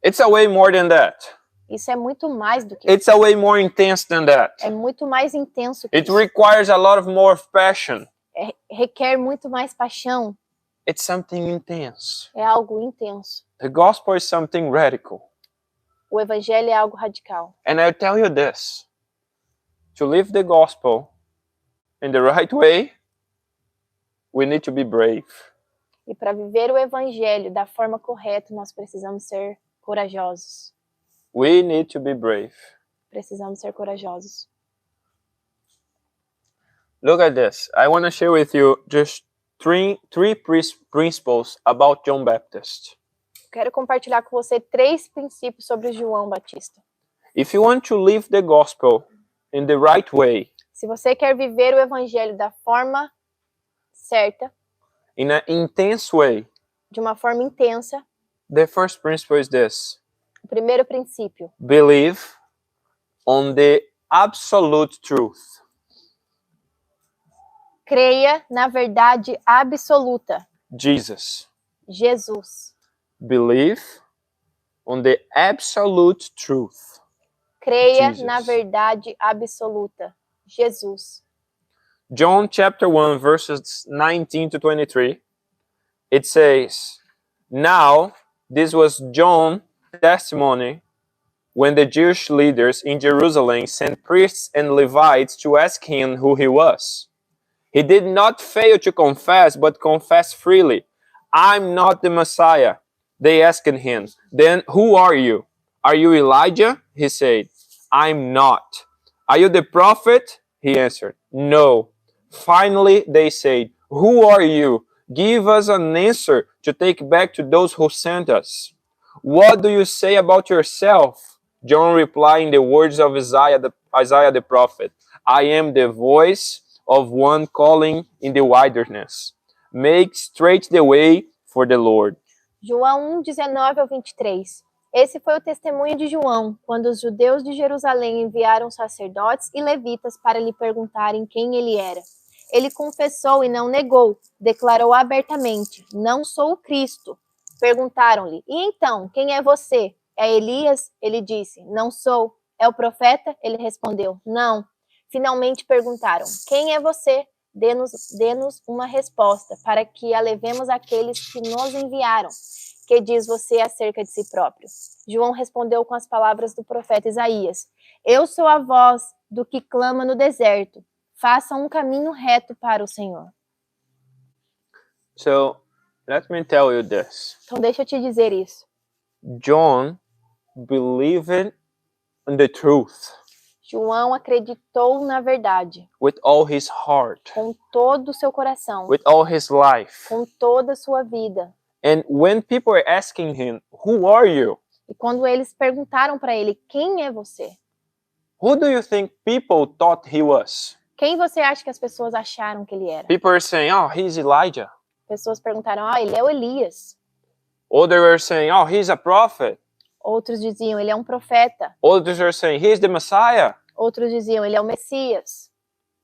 S1: It's a way more than that.
S2: Isso é muito mais do que
S1: It's a way more intense than that.
S2: é muito mais intenso que
S1: It
S2: isso.
S1: requires a lot of more passion.
S2: Requer muito mais paixão.
S1: It's something intense.
S2: É algo intenso.
S1: The gospel is something radical.
S2: O evangelho é algo radical.
S1: And I'll tell you this. To live the gospel in the right way, we need to be brave.
S2: E para viver o evangelho da forma correta, nós precisamos ser corajosos.
S1: We need to be brave.
S2: Precisamos ser corajosos.
S1: Look at this. I want to share with you just three principles about John Baptist.
S2: Quero compartilhar com você 3 princípios sobre João Batista.
S1: If you want to live the gospel in the right way,
S2: Se você quer viver o evangelho da forma certa,
S1: in an intense way,
S2: de uma forma intensa,
S1: the first principle is this:
S2: o primeiro princípio,
S1: believe on the absolute truth.
S2: creia na verdade absoluta,
S1: Jesus.
S2: Jesus.
S1: Believe on the absolute truth.
S2: Creia
S1: Jesus.
S2: na verdade absoluta, Jesus.
S1: John chapter 1 verses 19 to 23, it says, "Now this was John's testimony when the Jewish leaders in Jerusalem sent priests and Levites to ask him who he was. He did not fail to confess, but confessed freely, 'I'm not the Messiah.' They asked him, 'Then who are you? Are you Elijah?' He said, 'I'm not.' 'Are you the prophet?' He answered, 'No.' Finally, they said, 'Who are you? Give us an answer to take back to those who sent us.' 'What do you say about yourself?' John replied in the words of Isaiah the prophet, 'I am the voice of one calling in the wilderness. Make straight the way for the Lord.'"
S2: João 1, 19 ao 23. Esse foi o testemunho de João, quando os judeus de Jerusalém enviaram sacerdotes e levitas para lhe perguntarem quem ele era. Ele confessou e não negou, declarou abertamente, "Não sou o Cristo." Perguntaram-lhe, "E então, quem é você? É Elias?" Ele disse, "Não sou." "É o profeta?" Ele respondeu, "Não." Finalmente perguntaram, "Quem é você? Dê-nos uma resposta, para que a levemos àqueles que nos enviaram. Que diz você acerca de si próprio?" João respondeu com as palavras do profeta Isaías, "Eu sou a voz do que clama no deserto. Faça um caminho reto para o Senhor."
S1: So, let me tell you this.
S2: Então deixa eu te dizer isso.
S1: John believed in the truth
S2: João acreditou na verdade,
S1: with all his heart,
S2: com todo o seu coração,
S1: with all his life.
S2: com toda a sua vida.
S1: And when people are asking him, "Who are you?"
S2: E quando eles perguntaram para ele, "Quem é você?"
S1: Who do you think people thought he was?
S2: Quem você acha que as pessoas acharam que ele era?
S1: People are saying, "Oh, he's Elijah."
S2: Pessoas perguntaram, ele é o Elias.
S1: Others are saying, "Oh, he's a prophet."
S2: Outros diziam, ele é um profeta.
S1: Others are saying, "He's the Messiah."
S2: Outros diziam, ele é o Messias.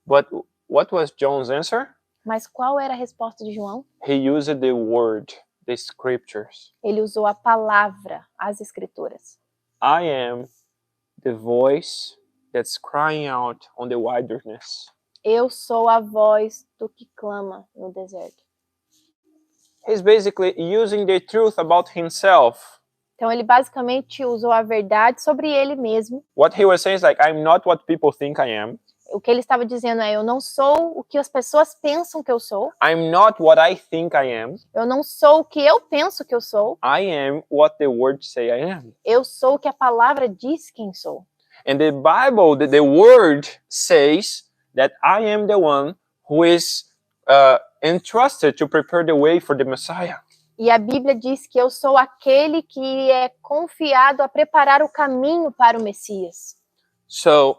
S1: But what was John's answer?
S2: Mas qual era a resposta de João?
S1: He used the word, the scriptures.
S2: Ele usou a palavra, as escrituras.
S1: "I am the voice that's crying out on the wilderness."
S2: Eu sou a voz do que clama no deserto.
S1: He's basically using the truth about himself.
S2: Então ele basicamente usou a verdade sobre ele mesmo.
S1: What he was saying is like, "I'm not what people think I am.
S2: O que ele estava dizendo é, eu não sou o que as pessoas pensam que eu sou.
S1: I'm not what I think I am.
S2: Eu não sou o que eu penso que eu sou.
S1: I am what the words say I am."
S2: Eu sou o que a palavra diz quem sou.
S1: And the Bible, the word says that I am the one who is entrusted to prepare the way for the Messiah.
S2: E a Bíblia diz que eu sou aquele que é confiado a preparar o caminho para o Messias.
S1: So,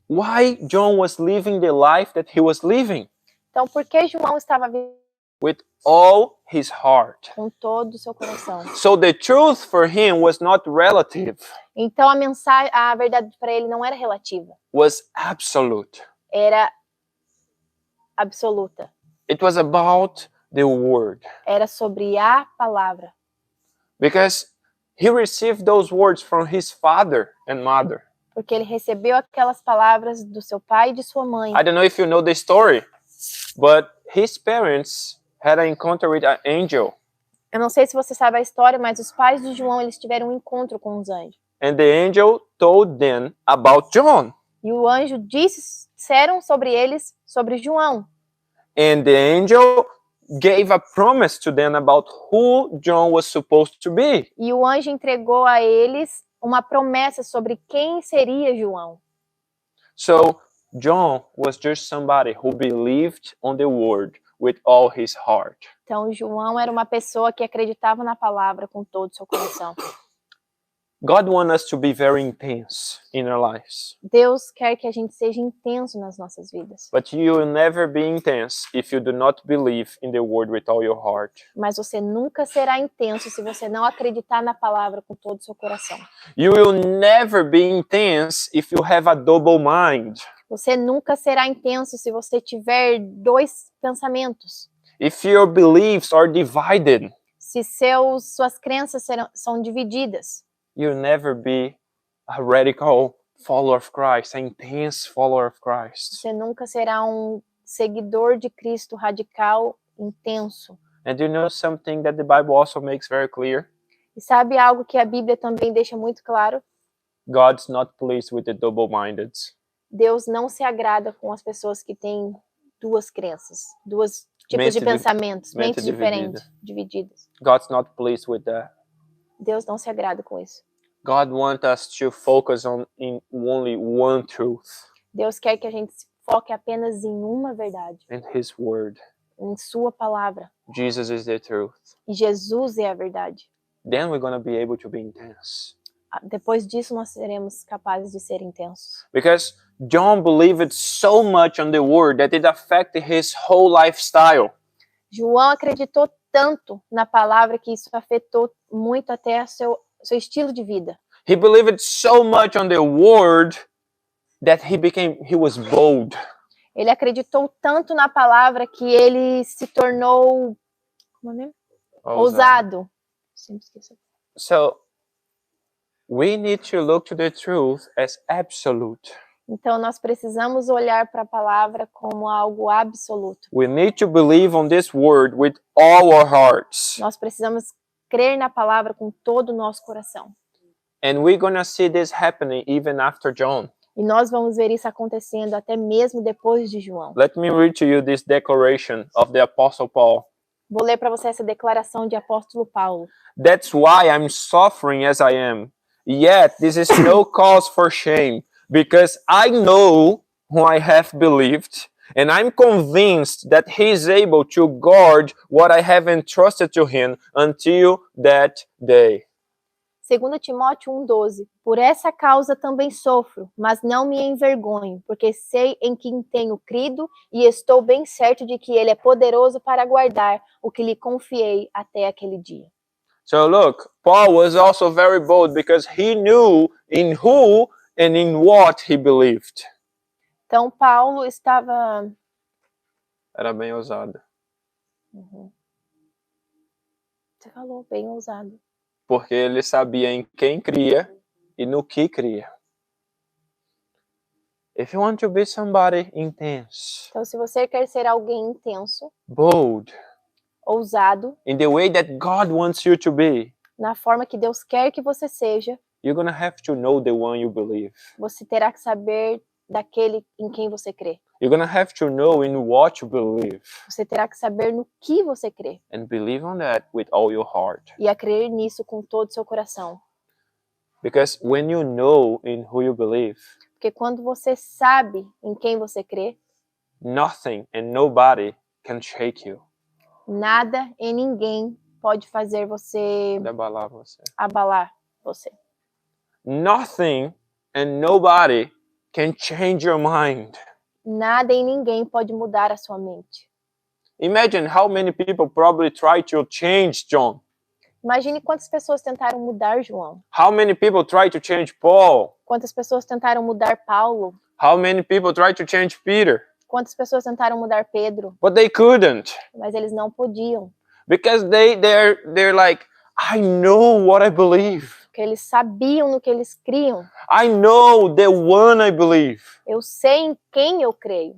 S1: why John was living the life that he was living?
S2: Então, por que João estava vivendo
S1: With all his heart.
S2: com todo o seu coração?
S1: So the truth for him was not relative,
S2: Então, a mensagem, a verdade para ele não era relativa,
S1: was absolute.
S2: era absoluta.
S1: It was about the word.
S2: Era sobre a palavra.
S1: Because he received those words from his father and mother.
S2: Porque ele recebeu aquelas palavras do seu pai e de sua mãe.
S1: I don't know if you know the story, but his parents had an encounter with an angel.
S2: Eu não sei se você sabe a história, mas os pais de João, eles tiveram um encontro com os anjos.
S1: And the angel told them about John.
S2: E o anjo disseram sobre eles, sobre João.
S1: And the angel gave a promise to them about who John was supposed to be.
S2: E o anjo entregou a eles uma promessa sobre quem seria João.
S1: So John was just somebody who believed on the word with all his heart.
S2: Então, João era uma pessoa que acreditava na palavra com todo o seu coração.
S1: God wants us to be very intense in our lives.
S2: Deus quer que a gente seja intenso nas nossas vidas.
S1: But you will never be intense if you do not believe in the word with all your heart.
S2: Mas você nunca será intenso se você não acreditar na palavra com todo o seu coração.
S1: You will never be intense if you have a double mind.
S2: Você nunca será intenso se você tiver dois pensamentos.
S1: If your beliefs are divided,
S2: Se suas crenças são divididas.
S1: you'll never be a radical follower of Christ, an intense follower of Christ.
S2: Você nunca será um seguidor de Cristo radical, intenso.
S1: And you know something that the Bible also makes very clear?
S2: E sabe algo que a Bíblia também deixa muito claro?
S1: God's not pleased with the double-minded.
S2: Deus não se agrada com as pessoas que têm duas crenças, dois tipos
S1: Mente
S2: de pensamentos,
S1: mente
S2: mentes diferentes, divididas.
S1: God's not pleased with that.
S2: Deus não se agrada com isso.
S1: God wants us to focus in only one truth,
S2: Deus quer que a gente se foque apenas em uma verdade,
S1: in His Word.
S2: em sua palavra.
S1: Jesus is the truth.
S2: E Jesus é a verdade.
S1: Then we're going to be able to be intense.
S2: Depois disso, nós seremos capazes de ser intensos.
S1: Because John believed so much on the Word that it affected his whole lifestyle.
S2: João acreditou tanto na palavra que isso afetou muito até seu estilo de vida.
S1: He believed so much on the Word that he was bold.
S2: Ele acreditou tanto na palavra que ele se tornou, como é mesmo? Ousado. Sempre esqueço.
S1: So we need to look to the truth as absolute.
S2: Então nós precisamos olhar para a palavra como algo absoluto.
S1: We need to believe on this word with all our hearts.
S2: Nós precisamos crer na palavra com todo o nosso coração.
S1: And we're going to see this happening even after John.
S2: E nós vamos ver isso acontecendo até mesmo depois de João.
S1: Let me read to you this declaration of the Apostle Paul.
S2: Vou ler para você essa declaração de apóstolo Paulo.
S1: That's why I'm suffering as I am. Yet this is no cause for shame, because I know who I have believed, and I'm convinced that he is able to guard what I have entrusted to him until that day.
S2: 2 Timóteo 1,12. Por essa causa também sofro, mas não me envergonho, porque sei em quem tenho crido e estou bem certo de que ele é poderoso para guardar o que lhe confiei até aquele dia.
S1: So look, Paul was also very bold because he knew in who and in what he believed.
S2: Então Paulo estava...
S1: Era bem ousado.
S2: Você falou, bem ousado.
S1: Porque ele sabia em quem cria e no que cria. If you want to be somebody intense,
S2: Então se você quer ser alguém intenso,
S1: bold,
S2: ousado,
S1: in the way that God wants you to be,
S2: na forma que Deus quer que você seja,
S1: you're going to have to know the one you believe.
S2: você terá que saber daquele em quem você crê.
S1: You're going to have to know in what you believe
S2: Você terá que saber no que você crê
S1: and believe on that with all your heart.
S2: e a crer nisso com todo o seu coração.
S1: Because when you know in who you believe,
S2: Porque quando você sabe em quem você crê,
S1: nothing and nobody can shake you.
S2: nada e ninguém pode fazer você
S1: Abalar você.
S2: abalar você.
S1: Nothing and nobody can change your mind.
S2: Nada e ninguém pode mudar a sua mente.
S1: Imagine how many people probably try to change John.
S2: Imagine quantas pessoas tentaram mudar João.
S1: How many people try to change Paul?
S2: Quantas pessoas tentaram mudar Paulo.
S1: How many people try to change Peter?
S2: Quantas pessoas tentaram mudar Pedro.
S1: But they couldn't.
S2: Mas eles não podiam.
S1: Because they're like, I know what I believe.
S2: Porque eles sabiam no que eles criam.
S1: I know the one I believe.
S2: Eu sei em quem eu creio.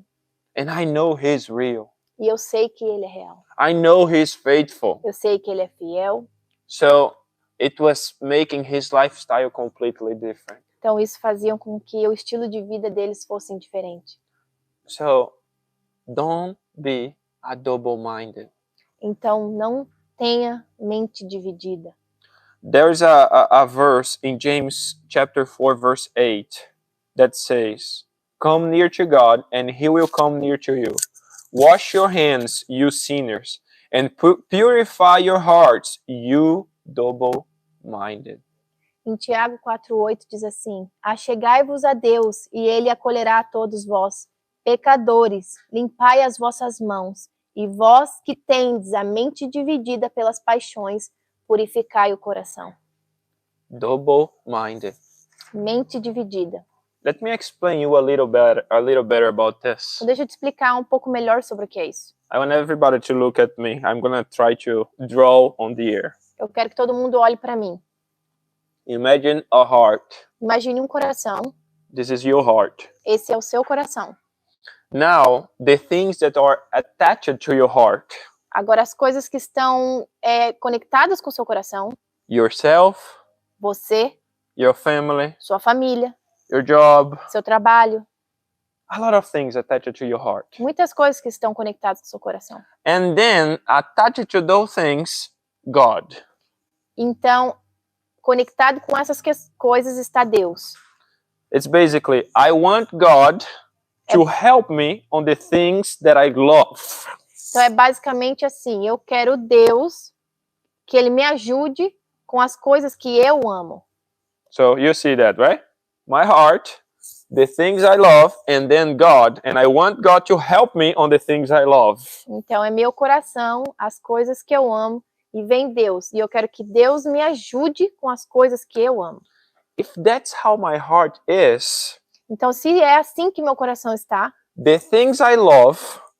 S1: And I know he's real.
S2: E eu sei que ele é real.
S1: I know he's faithful.
S2: Eu sei que ele é fiel.
S1: So it was making his lifestyle completely different.
S2: Então isso fazia com que o estilo de vida deles fosse diferente.
S1: So don't be a double-minded.
S2: Então não tenha mente dividida.
S1: There's a verse in James chapter 4 verse 8 that says, come near to God, and he will come near to you. Wash your hands, you sinners, and purify your hearts, you double-minded.
S2: Em Tiago 4,8 diz assim: Achegai-vos a Deus, e ele acolherá a todos vós. Pecadores, limpai as vossas mãos, e vós que tendes a mente dividida pelas paixões, purificai o coração.
S1: Double-minded.
S2: Mente dividida.
S1: Let me explain you a little better about this.
S2: Então, deixa eu te explicar um pouco melhor sobre o que é isso.
S1: I want everybody to look at me. I'm gonna try to draw on the air.
S2: Eu quero que todo mundo olhe para mim.
S1: Imagine a heart.
S2: Imagine um coração.
S1: This is your heart.
S2: Esse é o seu coração.
S1: Now, the things that are attached to your heart.
S2: Agora, as coisas que estão conectadas com o seu coração,
S1: Yourself,
S2: você,
S1: your family,
S2: sua família,
S1: your job,
S2: seu trabalho,
S1: a lot of things attached to your heart.
S2: muitas coisas que estão conectadas com o seu coração.
S1: And then, attached to those things, God.
S2: Então, conectado com essas coisas está Deus.
S1: It's basically, I want God to help me on the things that I love.
S2: Então, é basicamente assim, eu quero Deus que Ele me ajude com as coisas que eu amo.
S1: So, you see that, right? My heart, the things I love, and then God. And I want God to help me on the things I love.
S2: Então, é meu coração, as coisas que eu amo, e vem Deus. E eu quero que Deus me ajude com as coisas que eu amo.
S1: If that's how my heart is,
S2: Então, se é assim que meu coração está,
S1: the things I love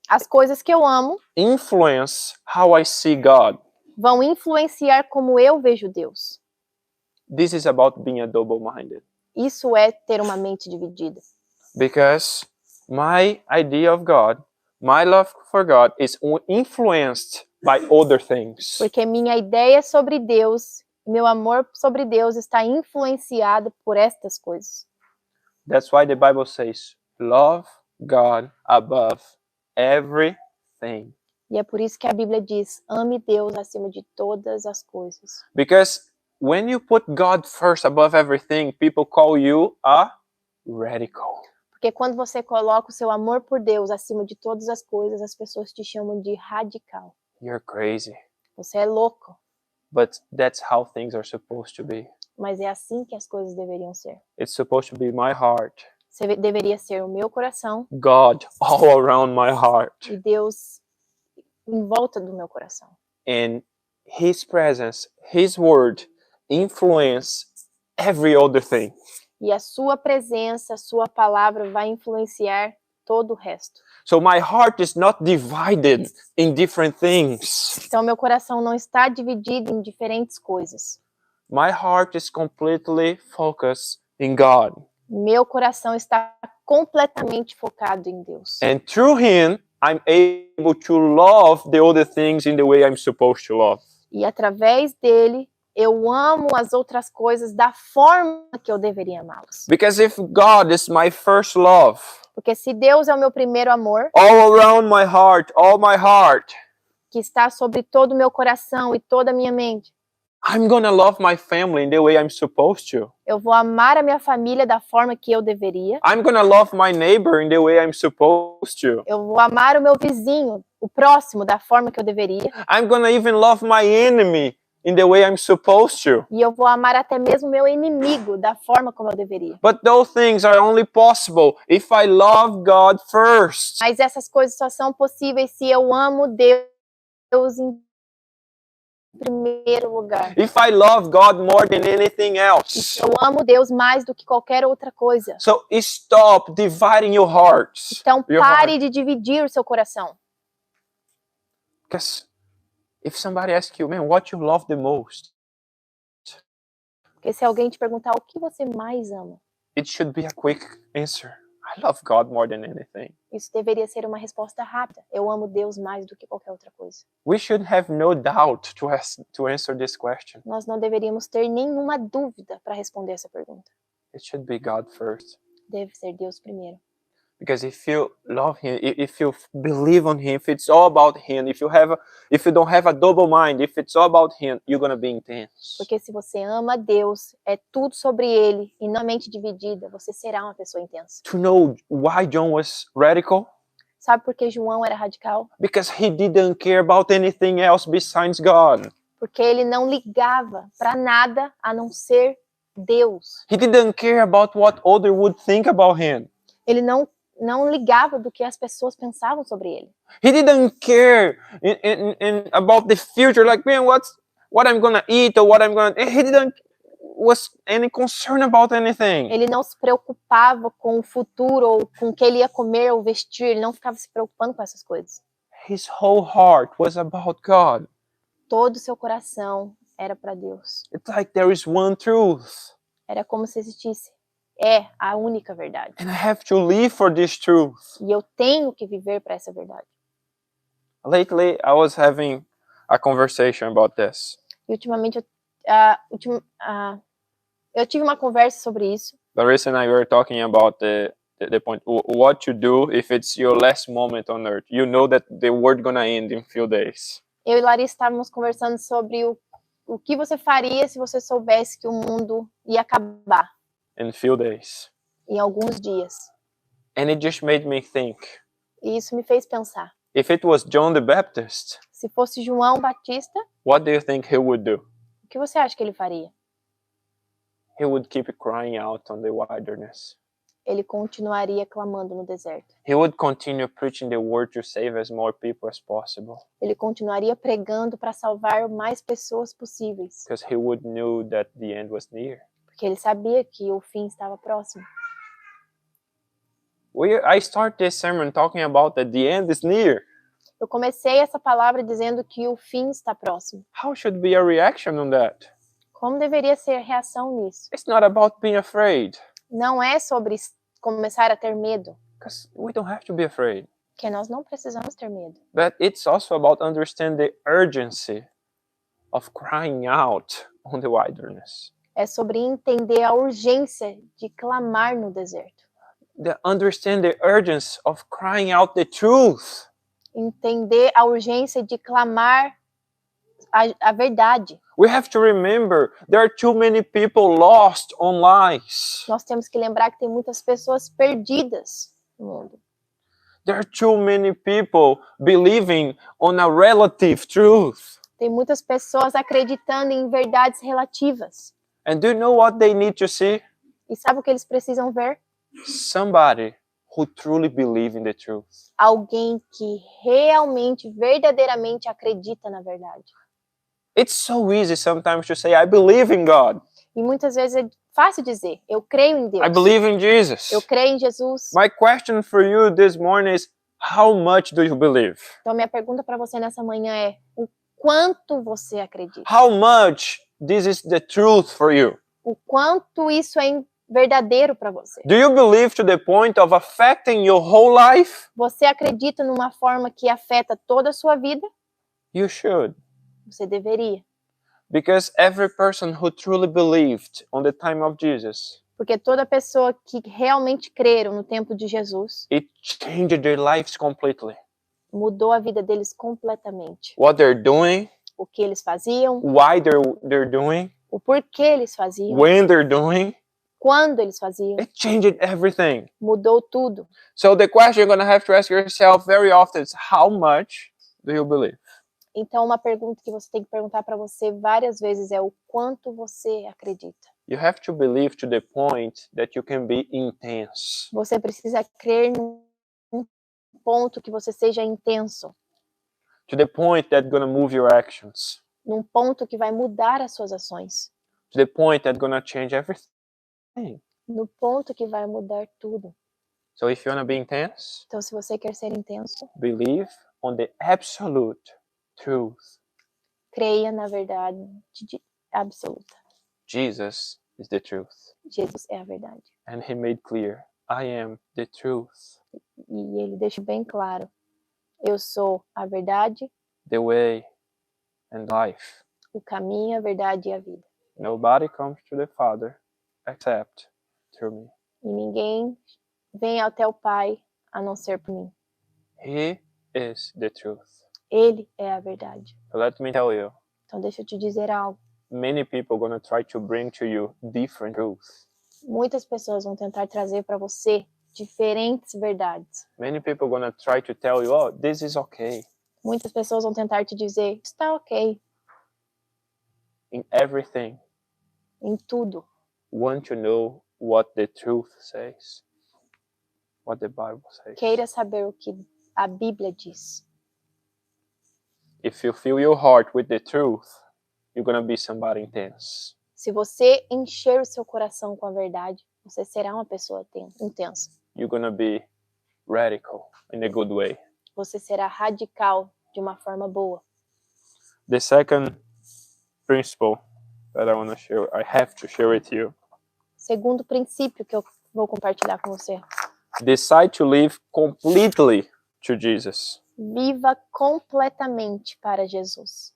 S2: as coisas que eu amo
S1: influence how I see God.
S2: vão influenciar como eu vejo Deus.
S1: This is about being a double-minded.
S2: Isso é ter uma mente dividida.
S1: Because my idea of God, my love for God is influenced by other things.
S2: Porque minha ideia sobre Deus, meu amor sobre Deus está influenciado por estas coisas.
S1: That's why the Bible says, love God above everything.
S2: E é por isso que a Bíblia diz, ame Deus acima de todas as coisas.
S1: Because when you put God first above everything, people call you a radical.
S2: Porque quando você coloca o seu amor por Deus acima de todas as coisas, as pessoas te chamam de radical.
S1: You're crazy.
S2: Você é louco.
S1: But that's how things are supposed to be.
S2: Mas é assim que as coisas deveriam ser.
S1: It's supposed to be my heart.
S2: Deveria ser o meu coração
S1: God all around my heart.
S2: e Deus em volta do meu coração.
S1: And His presence, His word influence every other thing.
S2: E a sua presença, a sua palavra vai influenciar todo o resto.
S1: So my heart is not divided in different things.
S2: Então, meu coração não está dividido em diferentes coisas.
S1: My heart is completely focused in God.
S2: Meu coração está completamente focado em Deus.
S1: And through Him, I'm able to love the other things in the way I'm supposed to love.
S2: E através dele, eu amo as outras coisas da forma que eu deveria amá-las.
S1: Because if God is my first love,
S2: Porque se Deus é o meu primeiro amor,
S1: all around my heart, all my heart,
S2: que está sobre todo o meu coração e toda a minha mente,
S1: I'm gonna love my family in the way I'm supposed to.
S2: eu vou amar a minha família da forma que eu deveria.
S1: I'm gonna love my neighbor in the way I'm supposed to.
S2: Eu vou amar o meu vizinho, o próximo, da forma que eu deveria.
S1: I'm gonna even love my enemy in the way I'm supposed to.
S2: E eu vou amar até mesmo o meu inimigo da forma como eu deveria.
S1: But those things are only possible if I love God first.
S2: Mas essas coisas só são possíveis se eu amo Deus em primeiro lugar.
S1: If I love God more than anything else.
S2: Eu amo Deus mais do que qualquer outra coisa.
S1: So stop dividing your hearts.
S2: Então
S1: Your
S2: pare
S1: heart.
S2: de dividir o seu coração.
S1: Because if somebody asks you, man, what you love the most?
S2: Porque se alguém te perguntar o que você mais ama,
S1: It should be a quick answer. I love God more than anything.
S2: isso deveria ser uma resposta rápida. Eu amo Deus mais do que qualquer outra coisa.
S1: We should have no doubt to answer this question.
S2: Nós não deveríamos ter nenhuma dúvida para responder essa pergunta.
S1: It should be God first.
S2: Deve ser Deus primeiro.
S1: Because if you love him, if you believe on him, if it's all about him, if you don't have a double mind, if it's all about him, you're gonna be intense.
S2: Porque se você ama Deus, é tudo sobre Ele e não mente dividida, você será uma pessoa intensa.
S1: To know why John was radical?
S2: Sabe por que João era radical?
S1: Because he didn't care about anything else besides God.
S2: Porque ele não ligava para nada a não ser Deus.
S1: He didn't care about what others would think about him.
S2: Ele não ligava do que as pessoas pensavam sobre ele.
S1: He didn't care about the future, like, man, what I'm gonna eat or what I'm gonna. He didn't was any concern about anything.
S2: Ele não se preocupava com o futuro ou com o que ele ia comer ou vestir. Ele não ficava se preocupando com essas coisas.
S1: His whole heart was about God.
S2: Todo o seu coração era para Deus.
S1: It's like there is one truth,
S2: Era como se existisse. É a única verdade.
S1: and I have to live for this truth.
S2: E eu tenho que viver para essa verdade.
S1: Lately, I was having a conversation about this.
S2: E ultimamente eu tive uma conversa sobre isso.
S1: Larissa and I were talking about the point, what to do if it's your last moment on earth. You know that the world gonna end in few days.
S2: Eu e Larissa estávamos conversando sobre o que você faria se você soubesse que o mundo ia acabar
S1: In few days.
S2: em alguns dias.
S1: And it just made me think,
S2: E isso me fez pensar.
S1: if it was John the Baptist,
S2: Se fosse João Batista,
S1: what do you think he would do?
S2: o que você acha que ele faria?
S1: He would keep crying out on the wilderness.
S2: Ele continuaria clamando no deserto.
S1: He would continue preaching the word to save as more people as possible.
S2: Ele continuaria pregando para salvar mais pessoas possíveis.
S1: Because he would know that the end was near.
S2: Porque ele sabia que o fim estava próximo.
S1: I start this sermon talking about that the end is near.
S2: Eu comecei essa palavra dizendo que o fim está próximo.
S1: How should be a reaction on that?
S2: Como deveria ser a reação nisso?
S1: It's not about being afraid.
S2: Não é sobre começar a ter medo,
S1: Because we don't have to be afraid.
S2: porque nós não precisamos ter medo.
S1: But it's also about understanding the urgency of crying out on the wilderness.
S2: É sobre entender a urgência de clamar no deserto.
S1: Understand the urgency of crying out the truth.
S2: Entender a urgência de clamar a verdade.
S1: We have to remember there are too many people lost on lies.
S2: Nós temos que lembrar que tem muitas pessoas perdidas no mundo.
S1: There are too many people believing on a relative truth.
S2: Tem muitas pessoas acreditando em verdades relativas.
S1: And do you know what they need to see?
S2: E sabe o que eles precisam ver?
S1: Somebody who truly believes in the truth.
S2: Alguém que realmente, verdadeiramente acredita na verdade.
S1: It's so easy sometimes to say, I believe in God.
S2: E muitas vezes é fácil dizer, eu creio em Deus.
S1: I believe in Jesus.
S2: Eu creio em Jesus.
S1: My question for you this morning is, how much do you believe?
S2: Então, minha pergunta para você nessa manhã é, o quanto você acredita?
S1: How much this is the truth for you?
S2: O quanto isso é verdadeiro para você?
S1: Do you believe to the point of affecting your whole life?
S2: Você acredita numa forma que afeta toda a sua vida?
S1: You should.
S2: Você deveria.
S1: Because every person who truly believed on the time of Jesus,
S2: Porque toda pessoa que realmente creram no tempo de Jesus
S1: it changed their lives completely.
S2: mudou a vida deles completamente.
S1: What they're doing,
S2: O que eles faziam,
S1: why they're doing,
S2: o porquê eles faziam,
S1: when they're doing,
S2: quando eles faziam,
S1: it changed everything.
S2: mudou tudo.
S1: So the question you're going to have to ask yourself very often is, how much do you believe?
S2: Então, uma pergunta que você tem que perguntar para você várias vezes é o quanto você acredita.
S1: You have to believe to the point that you can be intense.
S2: Você precisa crer num ponto que você seja intenso,
S1: To the point that's going to move your actions.
S2: num ponto que vai mudar as suas ações,
S1: To the point that's going to change everything.
S2: no ponto que vai mudar tudo.
S1: So if you want to be intense,
S2: Então, se você quer ser intenso,
S1: believe on the absolute truth.
S2: creia na verdade absoluta.
S1: Jesus is the truth.
S2: Jesus é a verdade.
S1: And he made clear, I am the truth,
S2: E ele deixa bem claro, eu sou a verdade,
S1: the way, and life.
S2: o caminho, a verdade e a vida.
S1: Nobody comes to the Father except through me.
S2: E ninguém vem até o Pai a não ser por mim.
S1: He is the truth.
S2: Ele é a verdade.
S1: But let me tell you,
S2: Então deixa eu te dizer algo.
S1: many people are going to try to bring to you different truths.
S2: Muitas pessoas vão tentar trazer para você diferentes verdades.
S1: Many people are going to try to tell you, oh, this is okay.
S2: Muitas pessoas vão tentar te dizer, está ok,
S1: In everything,
S2: em tudo.
S1: want to know what the truth says. What the Bible says.
S2: Queira saber o que a Bíblia diz.
S1: If you fill your heart with the truth, you're going to be somebody intense.
S2: Se você encher o seu coração com a verdade, você será uma pessoa intensa.
S1: You're going to be radical in a good way.
S2: Você será radical de uma forma boa.
S1: The second principle that I want to share, I have to share with you.
S2: Segundo princípio que eu vou compartilhar com você.
S1: Decide to live completely to Jesus.
S2: Viva completamente para Jesus.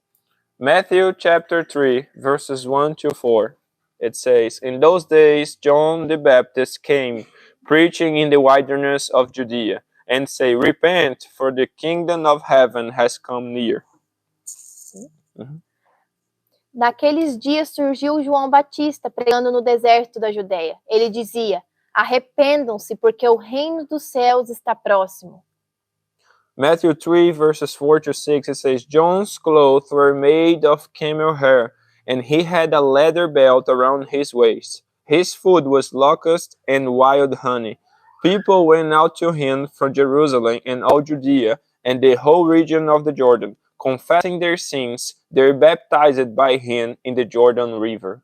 S1: Matthew chapter 3, verses 1 to 4. It says, in those days John the Baptist came, preaching in the wilderness of Judea, and say, repent, for the kingdom of heaven has come near.
S2: Naqueles dias surgiu João Batista pregando no deserto da Judeia. Ele dizia, arrependam-se, porque o reino dos céus está próximo.
S1: Matthew 3, verses 4 to 6, it says, John's clothes were made of camel hair, and he had a leather belt around his waist. His food was locusts and wild honey. People went out to him from Jerusalem and all Judea and the whole region of the Jordan, confessing their sins. They were baptized by him in the Jordan River.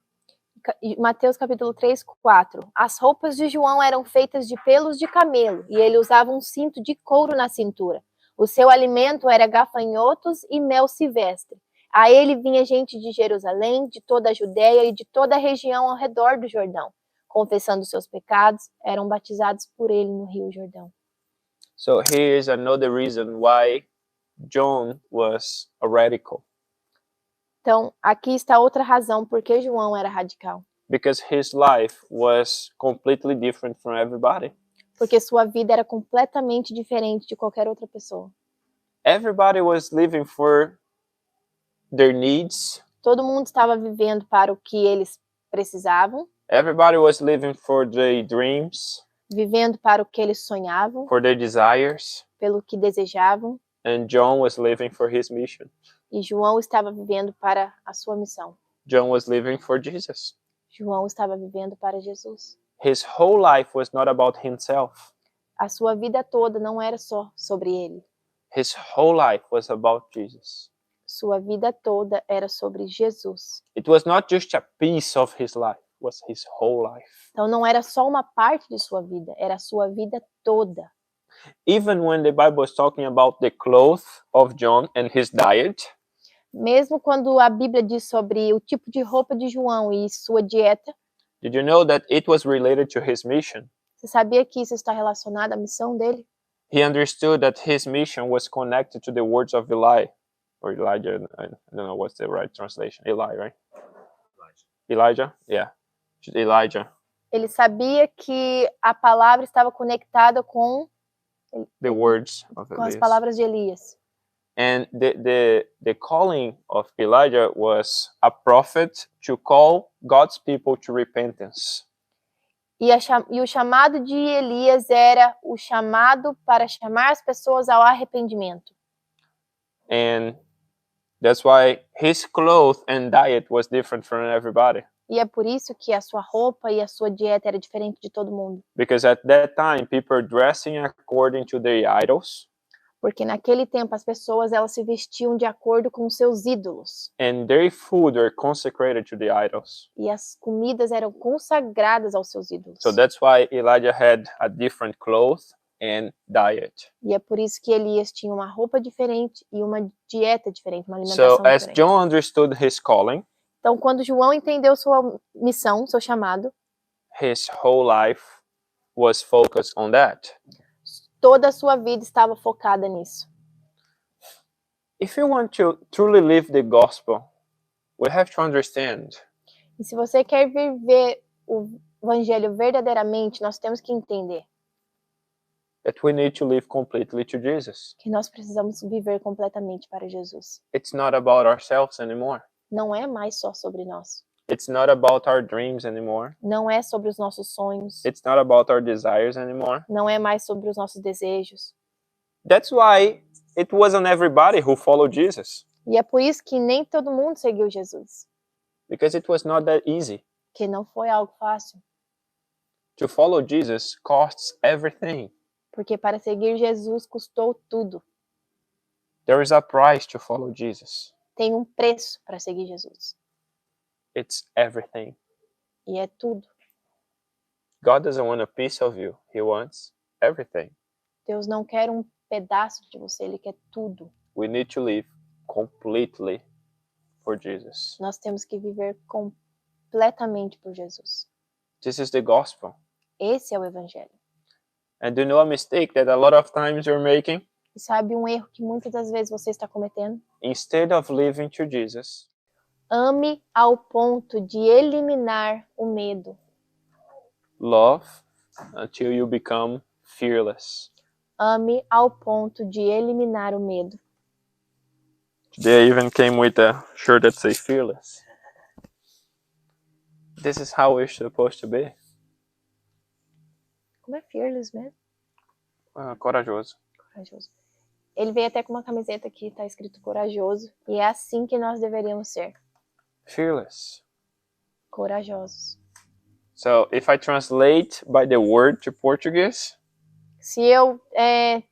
S2: Mateus capítulo 3, 4. As roupas de João eram feitas de pelos de camelo, e ele usava um cinto de couro na cintura. O seu alimento era gafanhotos e mel silvestre. A ele vinha gente de Jerusalém, de toda a Judéia e de toda a região ao redor do Jordão. Confessando seus pecados, eram batizados por ele no Rio Jordão.
S1: So here's another reason why John was a radical.
S2: Então, aqui está outra razão por que João era radical.
S1: Because his life was completely different from everybody.
S2: Porque sua vida era completamente diferente de qualquer outra pessoa.
S1: Everybody was living for their needs.
S2: Todo mundo estava vivendo para o que eles precisavam.
S1: Everybody was living for their dreams,
S2: Vivendo para o que eles sonhavam,
S1: for their desires.
S2: pelo que desejavam.
S1: And John was living for his mission.
S2: E João estava vivendo para a sua missão.
S1: John was living for Jesus.
S2: João estava vivendo para Jesus.
S1: His whole life was not about himself.
S2: A sua vida toda não era só sobre ele.
S1: His whole life was about Jesus.
S2: Sua vida toda era sobre Jesus.
S1: It was not just a piece of his life, it was his whole life.
S2: Então não era só uma parte de sua vida, era a sua vida toda.
S1: Even when the Bible is talking about the clothes of John and his diet,
S2: Mesmo quando a Bíblia diz sobre o tipo de roupa de João e sua dieta,
S1: did you know that it was related to his mission?
S2: você sabia que isso está relacionado à missão dele?
S1: He understood that his mission was connected to the words of Eli, or Elijah, I don't know what's the right translation. Eli, right? Elijah? Yeah. Elijah.
S2: Ele sabia que a palavra estava conectada com
S1: The words of
S2: as
S1: Elias.
S2: palavras de Elias.
S1: And the calling of Elijah was a prophet to call God's people to repentance.
S2: E o chamado de Elias era o chamado para chamar as pessoas ao arrependimento.
S1: And that's why his clothes and diet was different from everybody.
S2: E é por isso que a sua roupa e a sua dieta era diferente de todo mundo.
S1: Because at that time, people were dressing according to their idols.
S2: Porque naquele tempo as pessoas elas se vestiam de acordo com os seus ídolos.
S1: And their food were consecrated to the idols.
S2: E as comidas eram consagradas aos seus ídolos.
S1: So that's why Elijah had a different clothes and diet.
S2: E é por isso que Elias tinha uma roupa diferente e uma dieta diferente, uma alimentação
S1: So as
S2: diferente.
S1: John understood his calling,
S2: Então, quando João entendeu sua missão, seu chamado,
S1: his whole life was focused on that.
S2: toda a sua vida estava focada nisso.
S1: If you want to truly live the gospel, we have to understand
S2: E se você quer viver o evangelho verdadeiramente, nós temos que entender
S1: that we need to live completely to Jesus.
S2: que nós precisamos viver completamente para Jesus.
S1: It's not about ourselves anymore.
S2: Não é mais só sobre nós.
S1: It's not about our dreams anymore.
S2: Não é sobre os nossos sonhos.
S1: It's not about our desires anymore.
S2: Não é mais sobre os nossos desejos.
S1: That's why it wasn't everybody who followed Jesus,
S2: E é por isso que nem todo mundo seguiu Jesus.
S1: because it was not that easy.
S2: Que não foi algo fácil.
S1: To follow Jesus costs everything.
S2: Porque para seguir Jesus custou tudo.
S1: There is a price to follow Jesus.
S2: Tem um preço para seguir Jesus.
S1: It's everything.
S2: E é tudo.
S1: God doesn't want a piece of you. He wants everything.
S2: Deus não quer um pedaço de você, Ele quer tudo.
S1: We need to live completely for Jesus.
S2: Nós temos que viver completamente por Jesus.
S1: This is the gospel.
S2: Esse é o Evangelho.
S1: And do you know a mistake that a lot of times you're making?
S2: E sabe um erro que muitas das vezes você está cometendo?
S1: Instead of living to Jesus,
S2: Ame ao ponto de eliminar o medo.
S1: love until you become fearless.
S2: Ame ao ponto de eliminar o medo.
S1: Today I even came with a shirt that says fearless. This is how we're supposed to be.
S2: Como é fearless mesmo?
S1: Corajoso.
S2: Corajoso. Ele veio até com uma camiseta que está escrito corajoso. E é assim que nós deveríamos ser.
S1: Fearless.
S2: Corajosos.
S1: So if I translate by the word to Portuguese,
S2: Se eu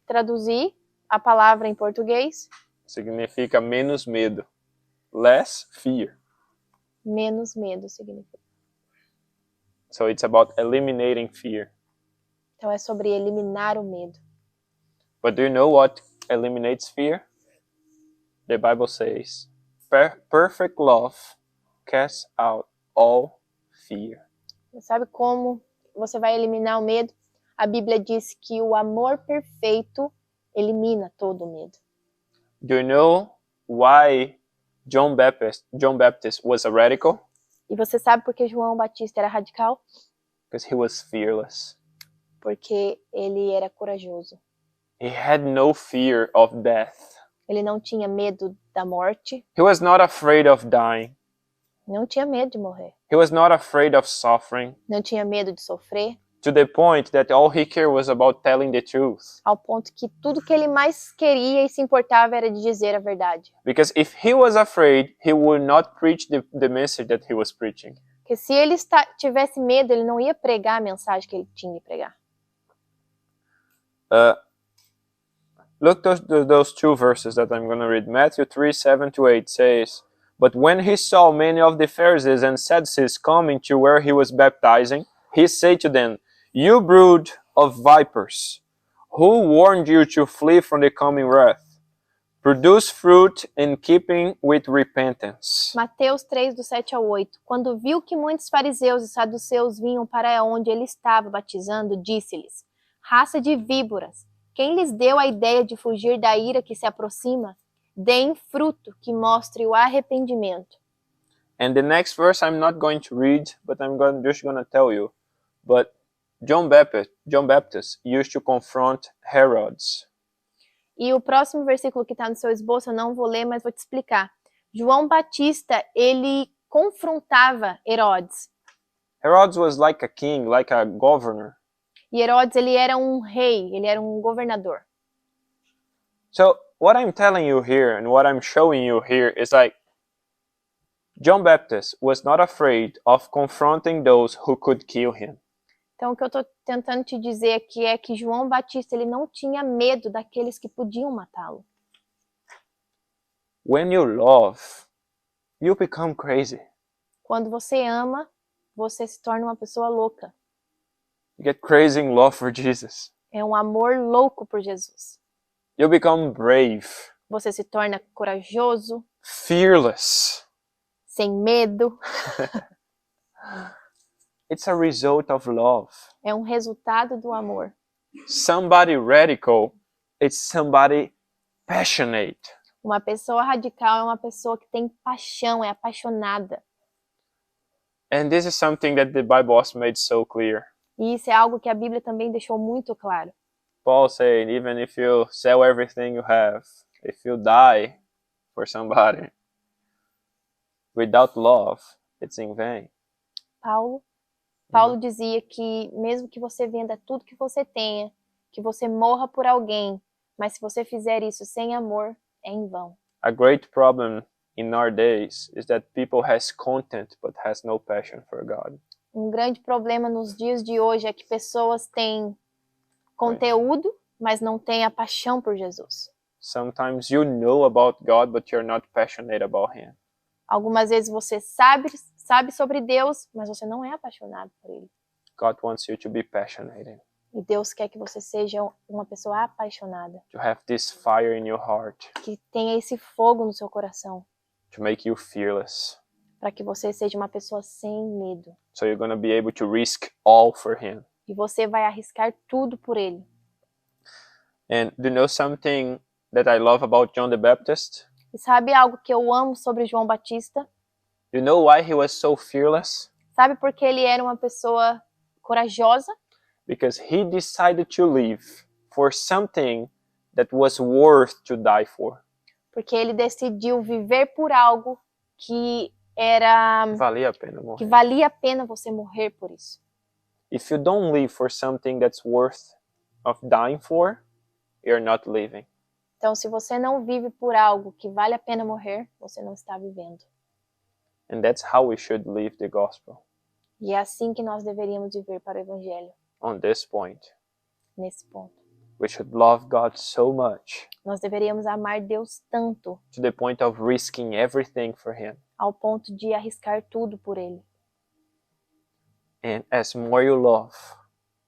S2: traduzir a palavra em português,
S1: significa menos medo. Less fear.
S2: menos medo significa.
S1: So it's about eliminating fear.
S2: Então é sobre eliminar o medo.
S1: But do you know what eliminates fear? The Bible says, perfect love casts out all fear.
S2: Sabe como você vai eliminar o medo? A Bíblia diz que o amor perfeito elimina todo o medo.
S1: Do you know why John Baptist was a radical?
S2: E você sabe por que João Batista era radical?
S1: Because he was fearless.
S2: Porque ele era corajoso.
S1: He had no fear of death.
S2: Ele não tinha medo da morte,
S1: He was not afraid of dying.
S2: não tinha medo de morrer,
S1: He was not afraid of suffering,
S2: não tinha medo de sofrer,
S1: to the point that all he cared was about telling the truth.
S2: ao ponto que tudo que ele mais queria e se importava era de dizer a verdade.
S1: Because if he was afraid, he would not preach the message that he was preaching.
S2: Porque se ele tivesse medo, ele não ia pregar a mensagem que ele tinha que pregar.
S1: Look those two verses that I'm going to read. Matthew 3:7-8 says, "But when he saw many of the Pharisees and Sadducees coming to where he was baptizing, he said to them, 'You brood of vipers, who warned you to flee from the coming wrath? Produce fruit in keeping with repentance.'"
S2: Mateus 3, do 7 ao 8. Quando viu que muitos fariseus e saduceus vinham para onde ele estava batizando, disse-lhes: "Raça de víboras, quem lhes deu a ideia de fugir da ira que se aproxima? Deem fruto que mostre o arrependimento."
S1: And the next verse I'm not going to read, but just going to tell you. But John Baptist used to confront Herods.
S2: E o próximo versículo que está no seu esboço, eu não vou ler, mas vou te explicar. João Batista, ele confrontava Herodes.
S1: Herodes was like a king, like a governor.
S2: E Herodes, ele era um rei, ele era um governador.
S1: So what I'm telling you here and what I'm showing you here is like John Baptist was not afraid of confronting those who could kill him.
S2: Então, o que eu estou tentando te dizer aqui é que João Batista, ele não tinha medo daqueles que podiam matá-lo.
S1: When you love, you become crazy.
S2: Quando você ama, você se torna uma pessoa louca.
S1: You get crazy in love for Jesus.
S2: É um amor louco por Jesus.
S1: You become brave,
S2: Você se torna corajoso,
S1: fearless.
S2: sem medo.
S1: It's a result of love.
S2: É um resultado do amor.
S1: Somebody radical, it's somebody passionate.
S2: Uma pessoa radical é uma pessoa que tem paixão, é apaixonada.
S1: And this is something that the Bible also made so clear.
S2: E isso é algo que a Bíblia também deixou muito claro.
S1: Paul said, even if you sell everything you have, if you die for somebody, without love, it's in vain.
S2: Paulo dizia que mesmo que você venda tudo que você tenha, que você morra por alguém, mas se você fizer isso sem amor, é em vão.
S1: A great problem in our days is that people has content but has no passion for God.
S2: Um grande problema nos dias de hoje é que pessoas têm conteúdo, mas não têm a paixão por Jesus.
S1: Sometimes you know about God, but you're not passionate about Him.
S2: Algumas vezes você sabe sobre Deus, mas você não é apaixonado por Ele.
S1: God wants you to be passionate,
S2: E Deus quer que você seja uma pessoa apaixonada,
S1: to have this fire in your heart,
S2: que tenha esse fogo no seu coração,
S1: to make you fearless.
S2: para que você seja uma pessoa sem medo.
S1: So you're going to be able to risk all for Him.
S2: E você vai arriscar tudo por Ele.
S1: And do you know something that I love about John the Baptist?
S2: E sabe algo que eu amo sobre João Batista?
S1: Do you know why he was so fearless?
S2: Sabe por que ele era uma pessoa corajosa?
S1: Because he decided to live for something that was worth to die for.
S2: Porque ele decidiu viver por algo que era
S1: Valia a pena
S2: que
S1: morrer.
S2: valia a pena você morrer por isso.
S1: If you don't live for something that's worth of dying for, you're not living.
S2: Então, se você não vive por algo que vale a pena morrer, você não está vivendo.
S1: And that's how we should live the gospel.
S2: E é assim que nós deveríamos viver para o Evangelho,
S1: On this point,
S2: nesse ponto.
S1: we should love God so much
S2: Nós deveríamos amar Deus tanto,
S1: to the point of risking everything for Him.
S2: ao ponto de arriscar tudo por Ele.
S1: And as more you love,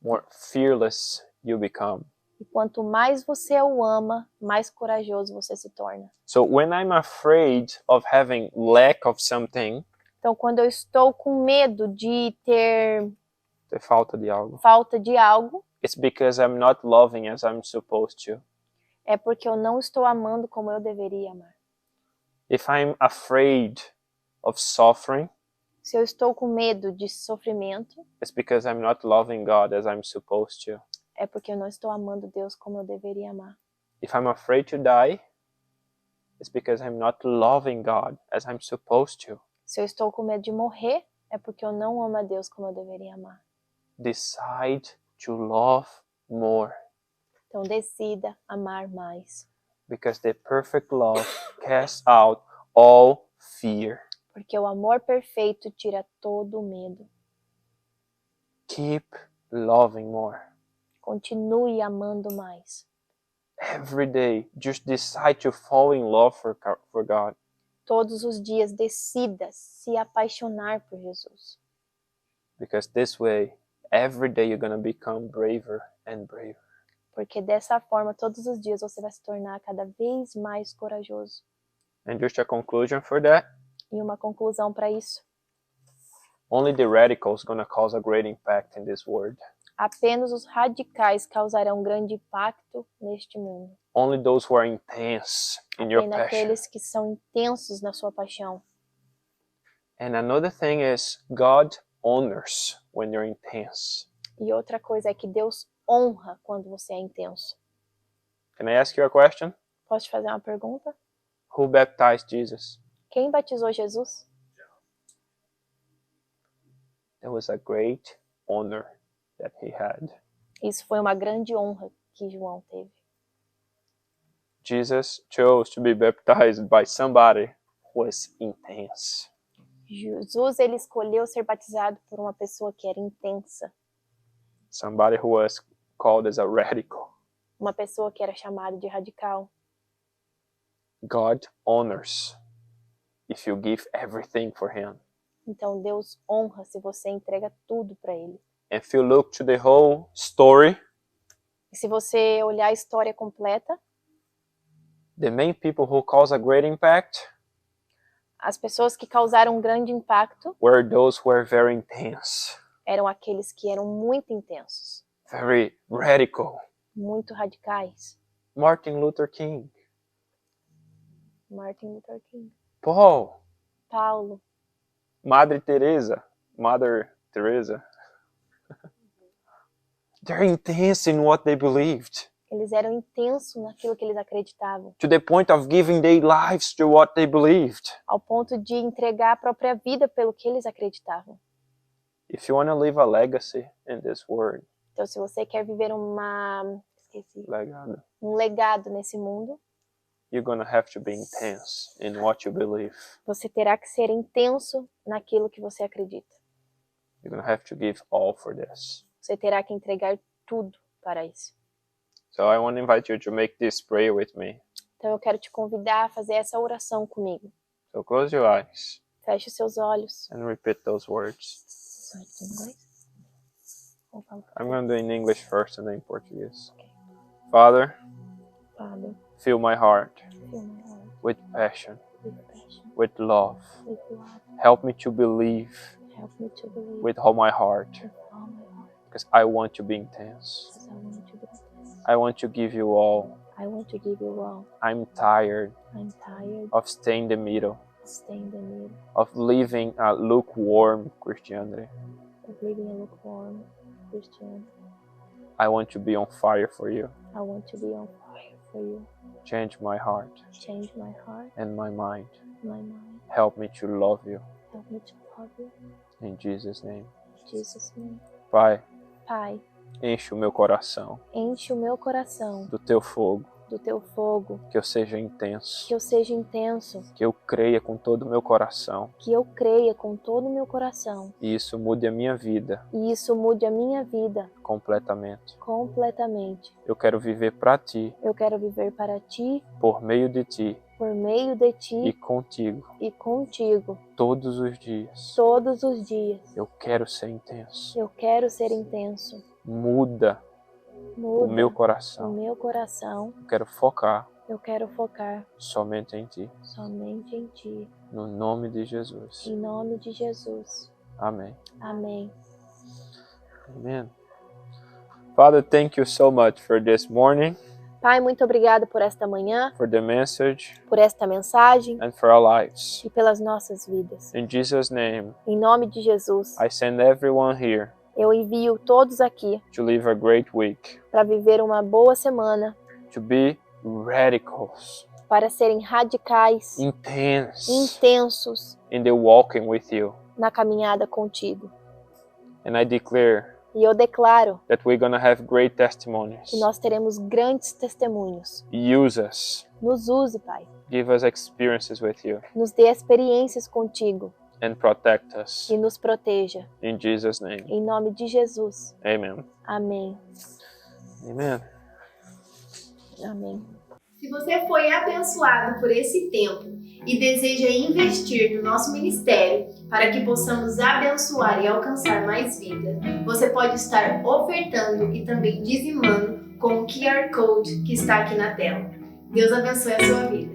S1: more fearless you become.
S2: E quanto mais você o ama, mais corajoso você se torna.
S1: So when I'm afraid of having lack of something,
S2: Então, quando eu estou com medo de ter
S1: the falta de algo,
S2: falta de algo,
S1: it's because I'm not loving as I'm supposed to.
S2: é porque eu não estou amando como eu deveria amar.
S1: If I'm afraid of suffering,
S2: Se eu estou com medo de sofrimento,
S1: it's because I'm not loving God as I'm supposed to.
S2: é porque eu não estou amando Deus como eu deveria amar.
S1: If I'm afraid to die, it's because I'm not loving God as I'm supposed to.
S2: Se eu estou com medo de morrer, é porque eu não amo a Deus como eu deveria amar.
S1: Decide to love more,
S2: Então decida amar mais,
S1: because the perfect love casts out all fear.
S2: porque o amor perfeito tira todo o medo.
S1: Keep loving more.
S2: Continue amando mais.
S1: Every day, just decide to fall in love for God.
S2: Todos os dias decida se apaixonar por Jesus.
S1: Because this way, every day you're going to become braver and braver.
S2: Porque dessa forma, todos os dias você vai se tornar cada vez mais corajoso.
S1: And just a conclusion for that,
S2: E uma conclusão para isso.
S1: only the radicals going to cause a great impact in this world.
S2: Apenas os radicais causarão grande impacto neste mundo.
S1: Only those who are intense in your
S2: Apenas
S1: passion.
S2: aqueles que são intensos na sua paixão.
S1: And another thing is, God honors when you're intense.
S2: E outra coisa é que Deus honra quando você é intenso.
S1: Can I ask you a question?
S2: Posso te fazer uma pergunta?
S1: Who baptized Jesus?
S2: Quem batizou Jesus?
S1: That was a great honor that he had.
S2: Isso foi uma grande honra que João teve.
S1: Jesus chose to be baptized by somebody who was intense.
S2: Jesus, ele escolheu ser batizado por uma pessoa que era intensa.
S1: Somebody who was called as a radical.
S2: Uma pessoa que era chamada de radical.
S1: God honors if you give everything for him.
S2: Então Deus honra se você entrega tudo para ele.
S1: And if you look to the whole story,
S2: E se você olhar a história completa,
S1: the main people who cause a great impact
S2: as pessoas que causaram um grande impacto
S1: were those who were very intense,
S2: eram aqueles que eram muito intensos,
S1: very radical.
S2: muito radicais.
S1: Martin Luther King,
S2: Martin Luther King,
S1: Paul,
S2: Paulo,
S1: Mother Teresa, They're intense in what they believed,
S2: Eles eram intensos naquilo que eles acreditavam,
S1: to the point of giving their lives to what they believed.
S2: ao ponto de entregar a própria vida pelo que eles acreditavam.
S1: If you want to leave a legacy in this world,
S2: Então, se você quer viver
S1: legado,
S2: um legado nesse mundo,
S1: you're going to have to be intense in what you believe.
S2: você terá que ser intenso naquilo que você acredita.
S1: You're going to have to give all for this.
S2: Você terá que entregar tudo para isso.
S1: So I want to invite you to make this prayer with me.
S2: Então, eu quero te convidar a fazer essa oração comigo.
S1: So close your eyes
S2: Feche os seus olhos.
S1: and repeat those words.
S2: Em inglês? Ou fala
S1: I'm going to do in English first and then in Portuguese. Father,
S2: Father,
S1: fill my heart
S2: fill my heart
S1: with passion,
S2: with passion,
S1: with love.
S2: with love.
S1: Help me to believe
S2: Help me to believe
S1: with all my heart,
S2: with all my heart,
S1: because I want to be intense.
S2: because I want to be intense.
S1: I want to give you all.
S2: I want to give you all.
S1: I'm tired
S2: I'm tired
S1: of staying in the middle,
S2: of staying in the middle,
S1: of living a lukewarm Christianity.
S2: of living a lukewarm Christian.
S1: I want to be on fire for you.
S2: I want to be on fire for you.
S1: Change my heart
S2: Change my heart,
S1: and my mind.
S2: my mind.
S1: Help me to love you.
S2: Help me to love you.
S1: In Jesus' name.
S2: In Jesus' name.
S1: Pai,
S2: Pai,
S1: enche o meu coração
S2: enche o meu coração
S1: do teu fogo,
S2: do teu fogo,
S1: que eu seja intenso,
S2: que eu seja intenso,
S1: que eu creia com todo o meu coração
S2: que eu creia com todo o meu coração
S1: e isso mude a minha vida
S2: e isso mude a minha vida
S1: completamente.
S2: completamente.
S1: Eu quero viver para ti,
S2: Eu quero viver para ti,
S1: por meio de ti
S2: por meio de
S1: e
S2: ti
S1: contigo
S2: e contigo
S1: todos os dias.
S2: todos os dias.
S1: Eu quero ser intenso.
S2: Eu quero ser intenso.
S1: Muda o
S2: Muda
S1: meu
S2: o
S1: coração.
S2: meu coração.
S1: Eu quero focar
S2: Eu quero focar
S1: somente em ti.
S2: somente em ti.
S1: No nome de Jesus.
S2: Em nome de Jesus.
S1: Amém.
S2: Amém.
S1: Amen. Father, thank you so much for this morning,
S2: Pai, muito obrigado por esta manhã,
S1: for the message,
S2: por esta mensagem
S1: and for our lives.
S2: e pelas nossas vidas.
S1: In Jesus' name,
S2: Em nome de Jesus,
S1: I send everyone here
S2: eu envio todos aqui
S1: to live a great week,
S2: para viver uma boa semana,
S1: to be radicals,
S2: para serem radicais,
S1: intense
S2: intensos
S1: in the walking with you.
S2: na caminhada contigo.
S1: And I declare
S2: E eu declaro
S1: that we're going to have great testimonies.
S2: que nós teremos grandes testemunhos.
S1: Use us.
S2: Nos use, Pai.
S1: Give us experiences with you
S2: Nos dê experiências contigo
S1: and protect us.
S2: e nos proteja.
S1: In Jesus' name,
S2: Em nome de Jesus.
S1: amen.
S2: Amém.
S1: Amen.
S2: Amém.
S4: Se você foi abençoado por esse tempo e deseja investir no nosso ministério para que possamos abençoar e alcançar mais vida, você pode estar ofertando e também dizimando com o QR Code que está aqui na tela. Deus abençoe a sua vida.